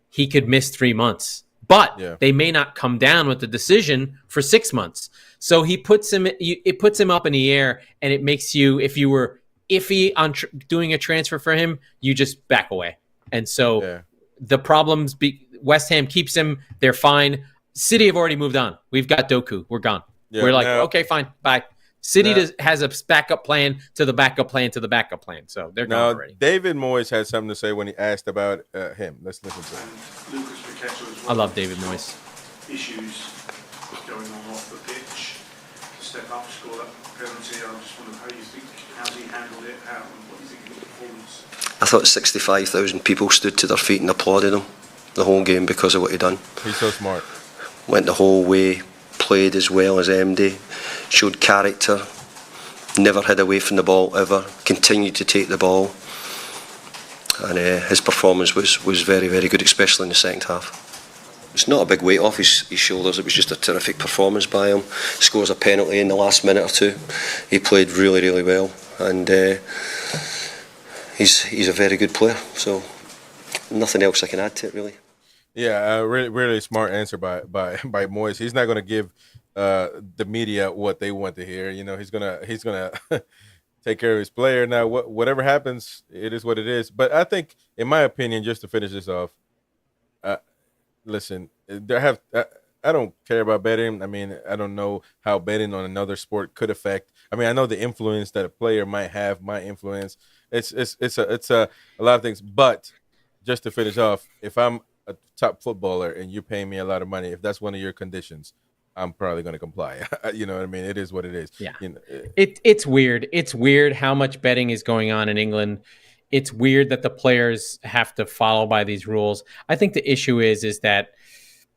he could miss 3 months. But they may not come down with the decision for 6 months. So it puts him up in the air, and it makes you, if you were iffy on doing a transfer for him, you just back away. And so the problems, West Ham keeps him. They're fine. City have already moved on. We've got Doku. We're gone. We're like, okay, fine, bye. City has a backup plan to the backup plan to the backup plan. So they're gone already. David Moyes had something to say when he asked about him. Let's listen to him. I love David Moyes. Issues going on off the pitch. Step up, score that penalty. I just wonder how he handled it. What do you think of the performance? I thought 65,000 people stood to their feet and applauded him the whole game because of what he'd done. He's so smart. Went the whole way, played as well as MD, showed character, never hid away from the ball ever, continued to take the ball, and his performance was very, very good, especially in the second half. It's not a big weight off his shoulders. It was just a terrific performance by him. Scores a penalty in the last minute or two. He played really, really well, and he's a very good player. So nothing else I can add to it, really. Yeah, really, really smart answer by Moyes. He's not going to give the media what they want to hear. He's gonna take care of his player. Now, whatever happens, it is what it is. But I think, in my opinion, just to finish this off, listen, I don't care about betting. I mean, I don't know how betting on another sport could affect. I mean, I know the influence that a player might have, my influence. It's a lot of things. But just to finish off, if I'm a top footballer and you're paying me a lot of money, if that's one of your conditions, I'm probably going to comply. You know what I mean? It is what it is. Yeah. You know, It's weird. It's weird how much betting is going on in England. It's weird that the players have to follow by these rules. I think the issue is that,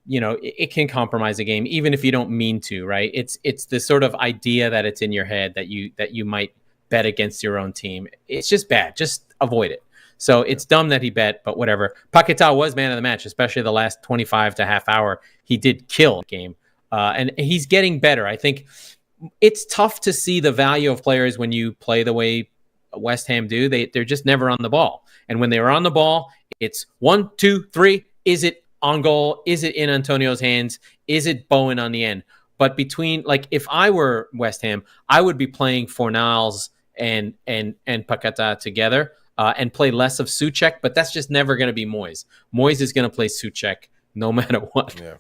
you know, it can compromise the game, even if you don't mean to, right? It's the sort of idea that it's in your head that you might bet against your own team. It's just bad. Just avoid it. So it's dumb that he bet, but whatever. Paquetá was man of the match, especially the last 25 to half hour. He did kill the game. And he's getting better. I think it's tough to see the value of players when you play the way West Ham do. They're just never on the ball. And when they're on the ball, it's 1, 2, 3. Is it on goal? Is it in Antonio's hands? Is it Bowen on the end? But between, like, if I were West Ham, I would be playing Fornals and Paquetá together and play less of Souček, but that's just never going to be Moyes. Moyes is going to play Souček no matter what. Yeah.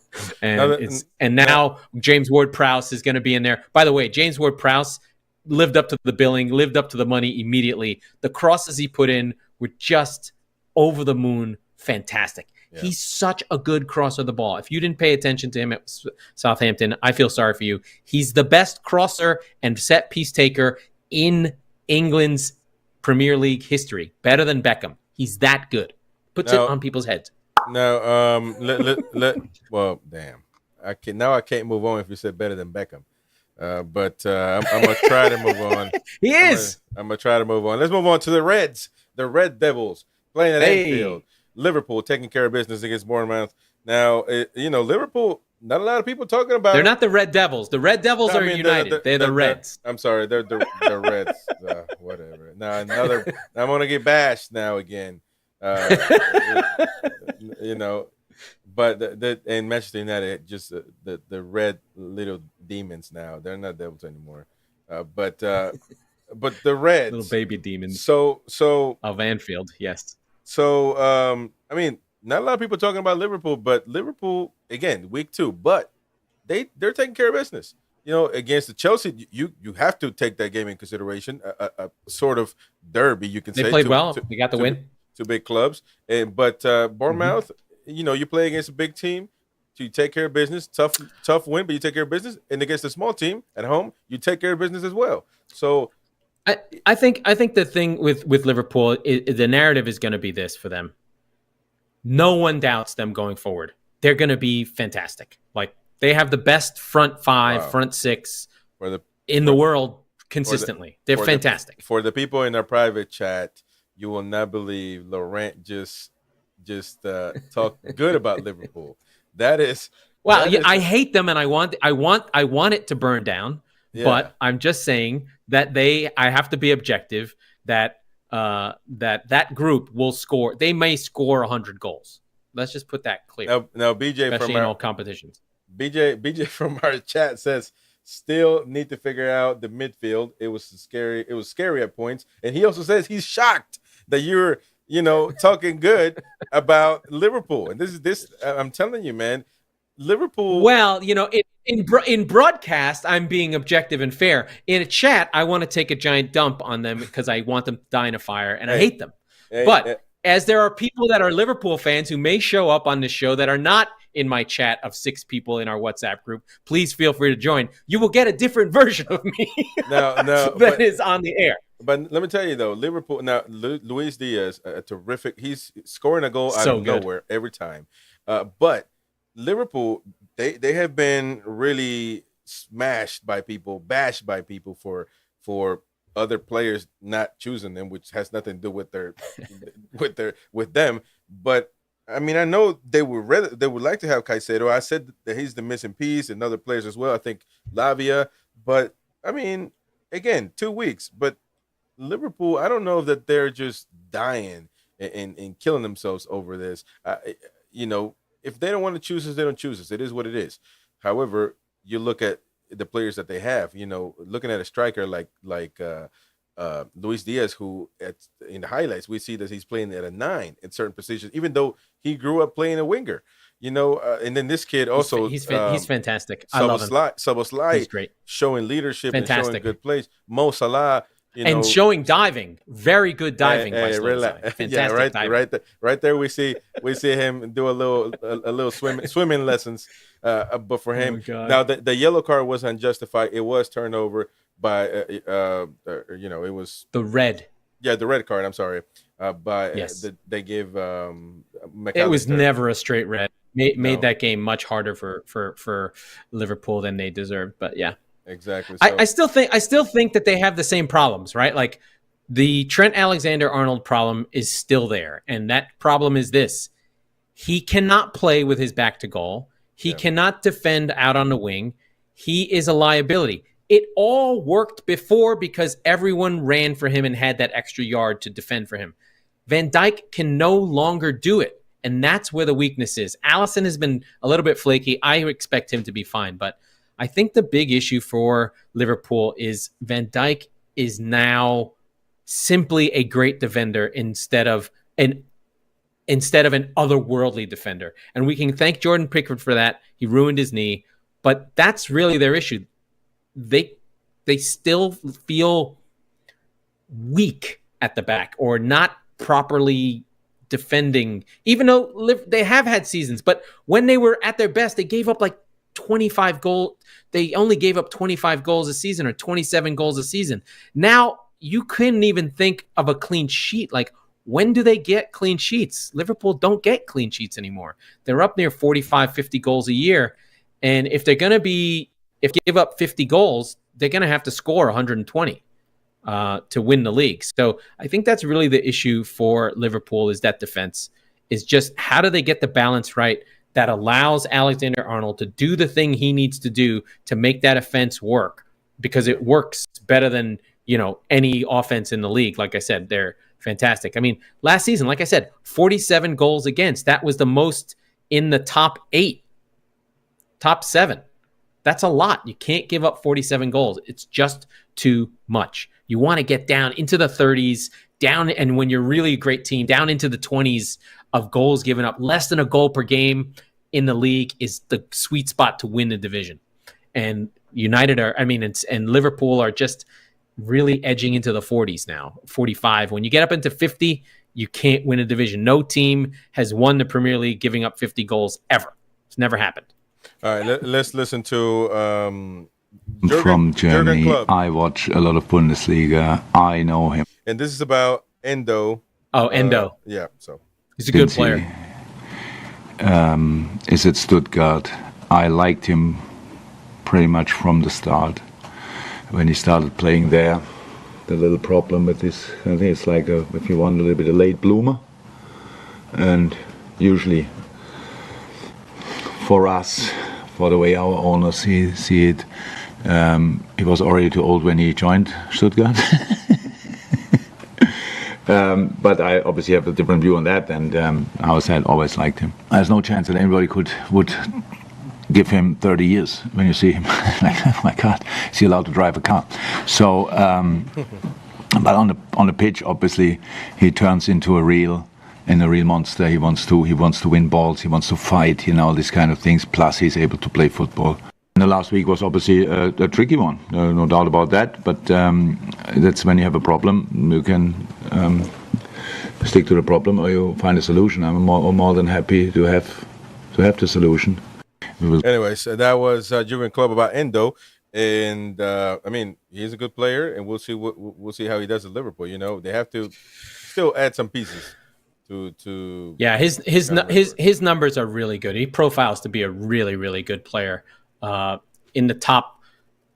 And now James Ward-Prowse is going to be in there. By the way, James Ward-Prowse lived up to the billing, lived up to the money immediately. The crosses he put in were just over the moon fantastic. Yeah. He's such a good crosser of the ball. If you didn't pay attention to him at Southampton, I feel sorry for you. He's the best crosser and set piece taker in England's Premier League history. Better than Beckham. He's that good. Puts it on people's heads. Now, well, damn. I can't move on if you said better than Beckham. But I'm gonna try to move on. I'm gonna try to move on. Let's move on to the Reds, the Red Devils playing at Anfield. Liverpool taking care of business against Bournemouth. Now, Liverpool. Not a lot of people talking about. They're not the Red Devils. The Red Devils are United. They're the Reds. I'm sorry, they're the Reds. Whatever. Now I'm gonna get bashed now again. But and Manchester United just the red little demons now. They're not devils anymore. But the Reds, little baby demons. So of Anfield, yes. So I mean, not a lot of people talking about Liverpool, but Liverpool again, week 2, but they're taking care of business. You know, against the Chelsea, you have to take that game in consideration. A sort of derby, you can say. They played well. They got the win. Two big clubs, but Bournemouth, you play against a big team, so you take care of business. Tough win, but you take care of business. And against a small team at home, you take care of business as well. So, I think the thing with Liverpool, the narrative is going to be this for them. No one doubts them going forward. They're going to be fantastic. Like, they have the best front 5, front 6 in the world consistently. They're fantastic. For the people in our private chat, you will not believe Laurent just talked good about Liverpool. I hate them, and I want it to burn down. Yeah. But I'm just saying that I have to be objective. That group will score. They may score 100 goals. Let's just put that clear. Now BJ especially from in all competitions. BJ from our chat says still need to figure out the midfield. It was scary. It was scary at points, and he also says he's shocked that you're, talking good about Liverpool. And this I'm telling you, man, Liverpool. Well, in broadcast, I'm being objective and fair. In a chat, I want to take a giant dump on them because I want them to die in a fire, and I hate them. As there are people that are Liverpool fans who may show up on this show that are not in my chat of 6 people in our WhatsApp group, please feel free to join. You will get a different version of me that is on the air. But let me tell you, though, Liverpool, now, Luis Diaz, a terrific, he's scoring a goal out of nowhere every time. But Liverpool, they have been really bashed by people for other players not choosing them, which has nothing to do with with them. But I mean, I know they would like to have Caicedo. I said that he's the missing piece, and other players as well. I think Lavia, but I mean, again, 2 weeks. But Liverpool, I don't know that they're just dying and killing themselves over this. If they don't want to choose us, they don't choose us. It is what it is. However, you look at the players that they have. Looking at a striker like Luis Diaz, who in the highlights we see that he's playing at a 9 in certain positions, even though he grew up playing a winger. And then this kid also he's fantastic. I love him. Szoboszlai, He's great, showing leadership fantastic, and showing good plays. Mo Salah, and showing diving, very good diving. By fantastic diving. Right there, we see him do a little swimming lessons. But for him, now the yellow card was unjustified. It was turned over by it was the red. Yeah, the red card. I'm sorry. They gave it was never a straight red. Made that game much harder for Liverpool than they deserved. But yeah, exactly. So. I still think that they have the same problems, right? Like the Trent Alexander-Arnold problem is still there, and that problem is this: he cannot play with his back to goal. He cannot defend out on the wing. He is a liability. It all worked before because everyone ran for him and had that extra yard to defend for him. Van Dijk can no longer do it, and that's where the weakness is. Alisson has been a little bit flaky. I expect him to be fine, but I think the big issue for Liverpool is Van Dijk is now simply a great defender instead of an otherworldly defender. And we can thank Jordan Pickford for that. He ruined his knee, but that's really their issue. They still feel weak at the back or not properly defending, even though they have had seasons. But when they were at their best, they gave up like 25 goals. They only gave up 25 goals a season or 27 goals a season. Now you couldn't even think of a clean sheet. Like, when do they get clean sheets? Liverpool don't get clean sheets anymore. They're up near 45, 50 goals a year. And if they give up 50 goals, they're going to have to score 120 to win the league. So I think that's really the issue for Liverpool, is that defense, is just how do they get the balance right that allows Alexander-Arnold to do the thing he needs to do to make that offense work, because it works better than, any offense in the league. Like I said, they're fantastic. I mean, last season, like I said, 47 goals against. That was the most in the top 8, top 7. That's a lot. You can't give up 47 goals. It's just too much. You want to get down into the 30s, and when you're really a great team, down into the 20s of goals given up. Less than a goal per game in the league is the sweet spot to win the division. And and Liverpool are just really edging into the 40s now, 45. When you get up into 50, you can't win a division. No team has won the Premier League giving up 50 goals ever. It's never happened. All right, let's listen to from Germany. I watch a lot of Bundesliga. I know him. And this is about Endo. Oh, Endo. Yeah, so he's a good player. Is at Stuttgart. I liked him pretty much from the start. When he started playing there, the little problem with this, I think it's like if you want a little bit of late bloomer, and usually for us, for the way our owners see it, he was already too old when he joined Stuttgart. But I obviously have a different view on that, and I said always liked him. There's no chance that anybody would give him 30 years when you see him. Like, oh my God, is he allowed to drive a car? So, but on the pitch, obviously, he turns into a real monster. He wants to win balls. He wants to fight. These kind of things. Plus, he's able to play football. And the last week was obviously a tricky one, no doubt about that. But that's when you have a problem. You can stick to the problem, or you find a solution. I'm more than happy to have the solution. Anyways, that was Jurgen Klopp about Endo, and he's a good player, and we'll see how he does at Liverpool. They have to still add some pieces to. Yeah, his numbers are really good. He profiles to be a really, really good player. In the top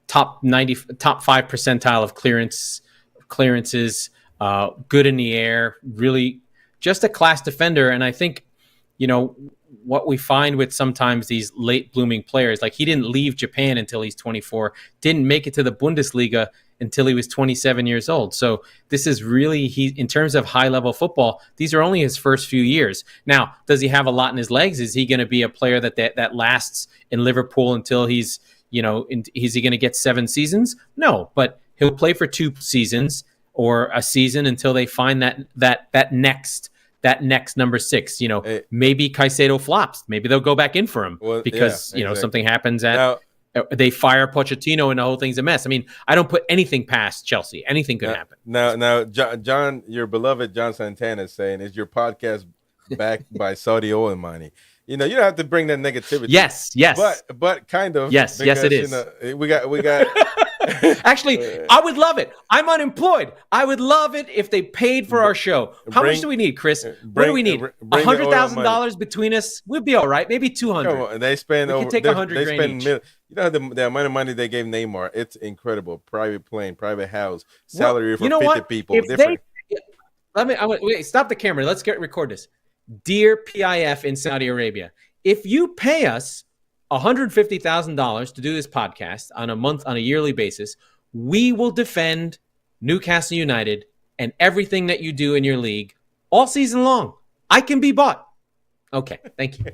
5 percentile of clearances, good in the air, really just a class defender. And I think, what we find with sometimes these late blooming players, like he didn't leave Japan until he's 24, didn't make it to the Bundesliga until he was 27 years old. So this is really, in terms of high level football, these are only his first few years. Now, does he have a lot in his legs? Is he going to be a player that lasts in Liverpool until he's, is he going to get 7 seasons? No, but he'll play for 2 seasons or a season until they find that next that next number 6. Maybe Caicedo flops. Maybe they'll go back in for him because something happens they fire Pochettino and the whole thing's a mess. I mean, I don't put anything past Chelsea. Anything could happen. Now, John, your beloved John Santana is saying, is your podcast backed by Saudi oil money? You don't have to bring that negativity. Yes. But kind of. Yes, because, it is. We got. Actually, I would love it. I'm unemployed. I would love it if they paid for our show. How much do we need, Chris? What do we need? $100,000 between us? We'll be all right. Maybe 200. They spend we over. Can take 100 grand each. The amount of money they gave Neymar. It's incredible. Private plane, private house, salary for 50 people. Wait, stop the camera. Let's record this. Dear PIF in Saudi Arabia, if you pay us $150,000 to do this podcast on a yearly basis, we will defend Newcastle United and everything that you do in your league all season long. I can be bought. Okay, thank you.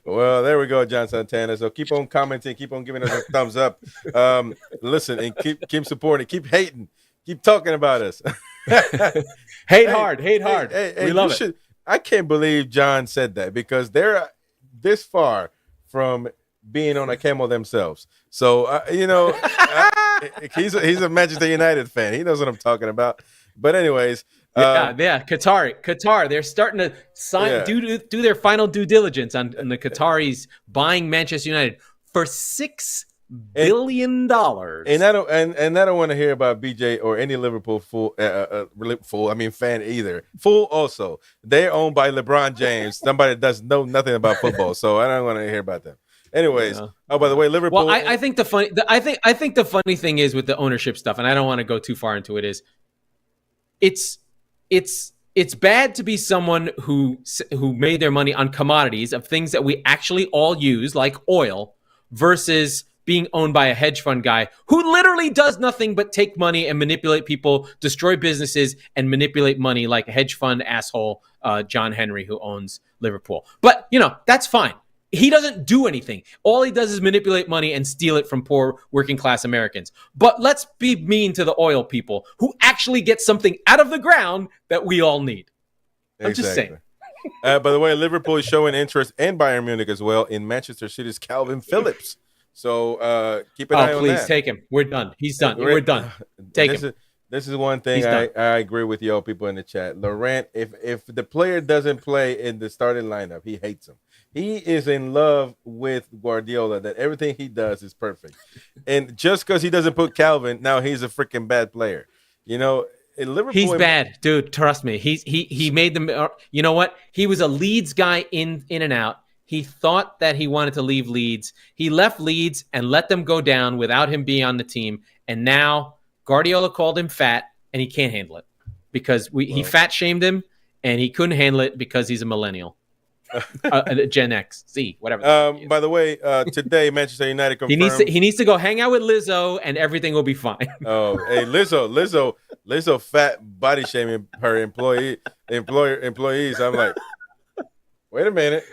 Well, there we go, John Santana. So keep on commenting, keep on giving us a thumbs up. Listen, and keep supporting, keep hating, keep talking about us. hate hard. We love it. I can't believe John said that because they're this far from being on a camel themselves. So, he's a Manchester United fan. He knows what I'm talking about. But anyways. Qatar. They're starting to sign, do their final due diligence on the Qataris buying Manchester United for $6 billion. And I don't want to hear about BJ or any Liverpool fan either. Full also. They're owned by LeBron James, somebody that doesn't know nothing about football. So I don't want to hear about them. Anyways, by the way, Liverpool. Well, I think the funny thing is with the ownership stuff, and I don't want to go too far into it. It's bad to be someone who made their money on commodities of things that we actually all use, like oil, versus being owned by a hedge fund guy who literally does nothing but take money and manipulate people, destroy businesses, and manipulate money like a hedge fund asshole John Henry who owns Liverpool. But, that's fine. He doesn't do anything. All he does is manipulate money and steal it from poor working class Americans. But let's be mean to the oil people who actually get something out of the ground that we all need. I'm just saying. By the way, Liverpool is showing interest and Bayern Munich as well in Manchester City's Calvin Phillips. So keep an eye on that. Please take him. We're done. He's done. We're done. Take him. This is one thing I agree with y'all people in the chat. Laurent, if the player doesn't play in the starting lineup, he hates him. He is in love with Guardiola, that everything he does is perfect. And just because he doesn't put Calvin, now he's a freaking bad player. In Liverpool, he's bad, dude. Trust me. He made them. You know what? He was a Leeds guy in and out. He thought that he wanted to leave Leeds. He left Leeds and let them go down without him being on the team. And now Guardiola called him fat, and he can't handle it because he fat shamed him, and he couldn't handle it because he's a millennial. Gen X, Z, whatever. By the way, today Manchester United confirmed he needs to go hang out with Lizzo, and everything will be fine. Oh, hey, Lizzo, fat body shaming her employees. I'm like, wait a minute.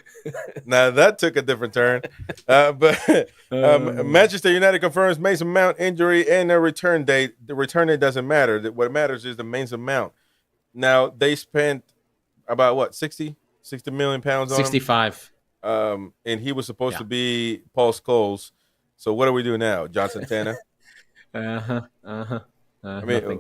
Now that took a different turn. But Manchester United confirms Mason Mount injury and a return date. The return date doesn't matter. What matters is the Mason Mount. Now they spent about 60 million pounds on 65. And he was supposed to be Paul Scholes. So what do we do now, John Santana? I mean,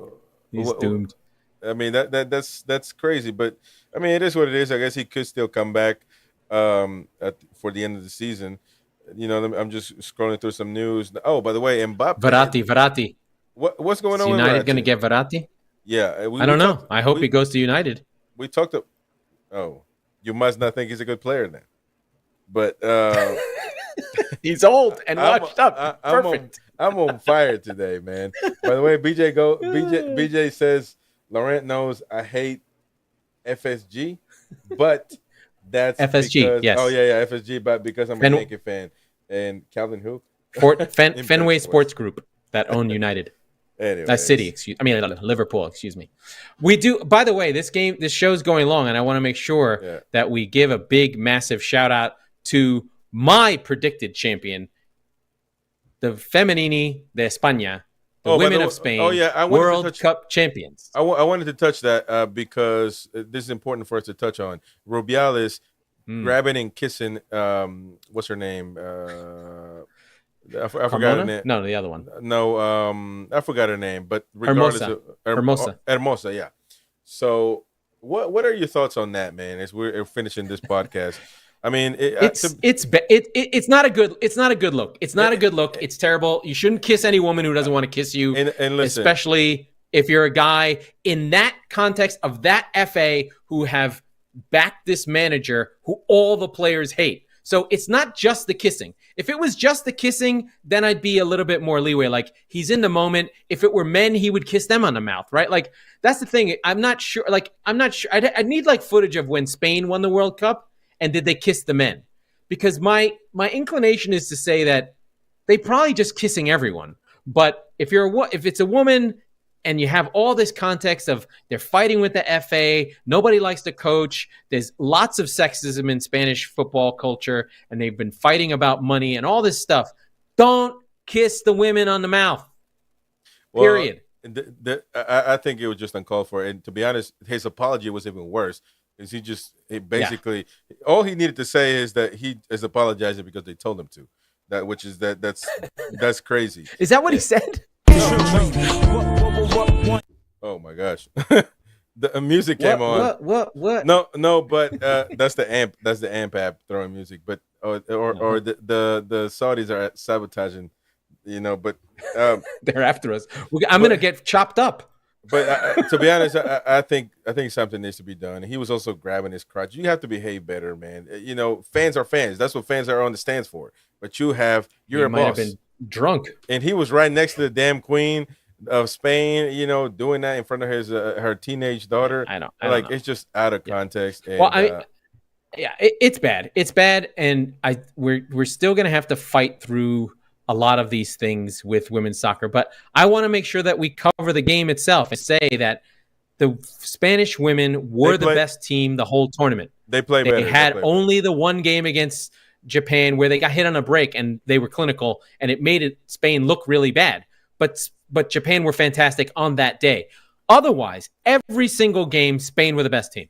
he's doomed. I mean that's crazy, but I mean it is what it is. I guess he could still come back for the end of the season. I'm just scrolling through some news. Oh, by the way, Mbappé. Verratti. What's going on? Is United going to get Verratti? Yeah, I don't know. I hope he goes to United. We talked to. Oh, you must not think he's a good player then. But he's old and washed up. Perfect. I'm on fire today, man. By the way, BJ says Laurent knows I hate FSG, but that's FSG. Because, yes. Oh yeah, FSG, but because I'm a Yankee fan. And Calvin who? Fenway Sports Group that own United. Anyway, City. Liverpool. Excuse me. We do. By the way, this show's going long, and I want to make sure that we give a big, massive shout out to my predicted champion, the Femenini de España, The women of Spain, World Cup champions. I wanted to touch that because this is important for us to touch on. Rubiales grabbing and kissing, what's her name? I forgot her name. No, the other one. No, I forgot her name. But regardless Hermosa, yeah. So what are your thoughts on that, man, as we're finishing this podcast? I mean, it's not a good look. It's not a good look. It's terrible. You shouldn't kiss any woman who doesn't want to kiss you, and listen, especially if you're a guy in that context of that FA who have backed this manager who all the players hate. So it's not just the kissing. If it was just the kissing, then I'd be a little bit more leeway. Like, he's in the moment. If it were men, he would kiss them on the mouth, right? Like, that's the thing. I'm not sure. I'd need like footage of when Spain won the World Cup. And did they kiss the men? Because my inclination is to say that they probably just kissing everyone. But if it's a woman and you have all this context of they're fighting with the FA, nobody likes the coach, there's lots of sexism in Spanish football culture, and they've been fighting about money and all this stuff. Don't kiss the women on the mouth. Period. I think it was just uncalled for. And to be honest, his apology was even worse. Is basically all he needed to say is that he is apologizing because they told him to. That's crazy. Is that what he said? Oh my gosh. The music came on. What? No, but that's the amp. That's the amp app throwing music. But the Saudis are sabotaging, But they're after us. I'm gonna get chopped up. But to be honest, I think something needs to be done. He was also grabbing his crotch. You have to behave better, man. Fans are fans. That's what fans are on the stands for. But you're a boss. Might have been drunk, and he was right next to the damn queen of Spain. Doing that in front of his her teenage daughter. I know. It's just out of context. And, it's bad. It's bad, and we're still gonna have to fight through a lot of these things with women's soccer, but I want to make sure that we cover the game itself and say that the Spanish women were the best team the whole tournament. They played better. They had only the one game against Japan where they got hit on a break and they were clinical, and it made Spain look really bad. But Japan were fantastic on that day. Otherwise, every single game, Spain were the best team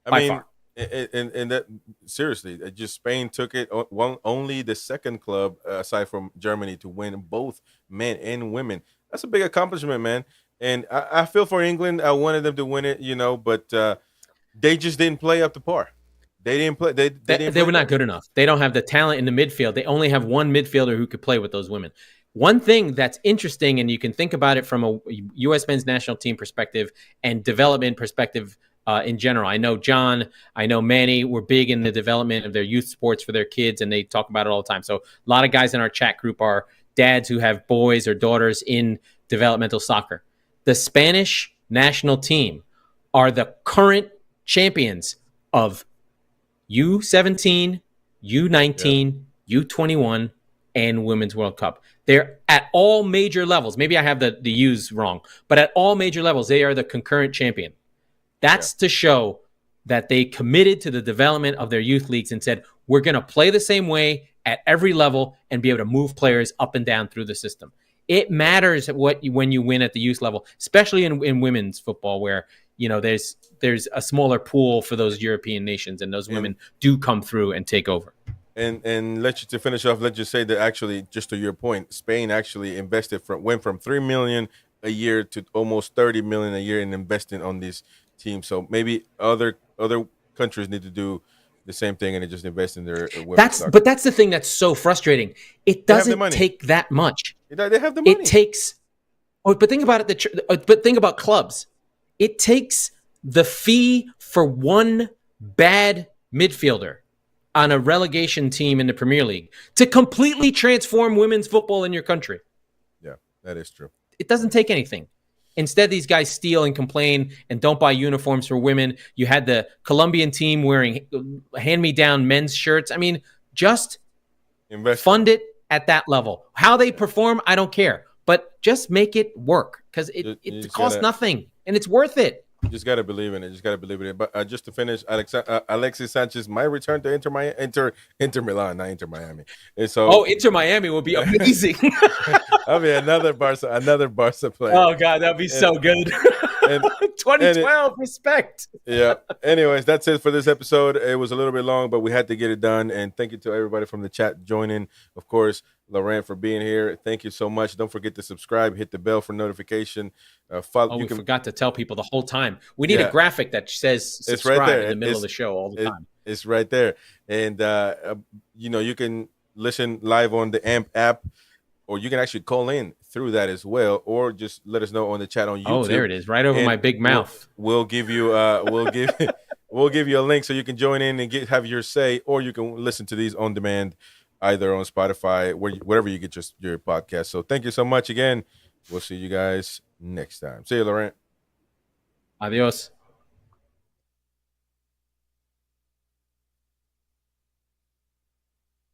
by far. And that seriously, just Spain took it. Only the second club aside from Germany to win both men and women. That's a big accomplishment, man. And I feel for England. I wanted them to win it, but they just didn't play up to par. They didn't play. They were not good enough. They don't have the talent in the midfield. They only have one midfielder who could play with those women. One thing that's interesting, and you can think about it from a U.S. men's national team perspective and development perspective. In general, I know John, I know Manny were big in the development of their youth sports for their kids, and they talk about it all the time. So a lot of guys in our chat group are dads who have boys or daughters in developmental soccer. The Spanish national team are the current champions of U17, U19, U21, and Women's World Cup. They're at all major levels. Maybe I have the U's wrong, but at all major levels, they are the concurrent champion. That's to show that they committed to the development of their youth leagues and said, we're going to play the same way at every level and be able to move players up and down through the system. It matters when you win at the youth level, especially in women's football where, there's a smaller pool for those European nations and those women do come through and take over. And to finish off, let's just say that actually, just to your point, Spain actually went from $3 million a year to almost $30 million a year in investing on these team. So maybe other countries need to do the same thing and just invest in their women's soccer. But that's the thing that's so frustrating. It doesn't take that much. They have the money. It takes. But think about it. But think about clubs. It takes the fee for one bad midfielder on a relegation team in the Premier League to completely transform women's football in your country. Yeah, that is true. It doesn't take anything. Instead, these guys steal and complain and don't buy uniforms for women. You had the Colombian team wearing hand-me-down men's shirts. I mean, just fund it at that level. How they perform, I don't care. But just make it work because it costs nothing and it's worth it. Just gotta believe in it. Just gotta believe in it. But just to finish, Alexis Sanchez might return to Inter Milan, not Inter Miami. And so, Inter Miami would be amazing. I'll be another Barca player. Oh God, that'd be so good. 2012, respect. Yeah. Anyways, that's it for this episode. It was a little bit long, but we had to get it done. And thank you to everybody from the chat joining. Of course, Laurent for being here. Thank you so much. Don't forget to subscribe. Hit the bell for notification. Follow. We forgot to tell people the whole time. We need a graphic that says subscribe it's right there. in the middle of the show all the time. It's right there. And, you can listen live on the AMP app, or you can actually call in through that as well, or just let us know on the chat on YouTube. Oh, there it is, right over my big mouth. We'll give you we'll give you a link so you can join in and have your say, or you can listen to these on demand, either on Spotify, wherever you get your podcast. So thank you so much again. We'll see you guys next time. See you, Laurent. Adios.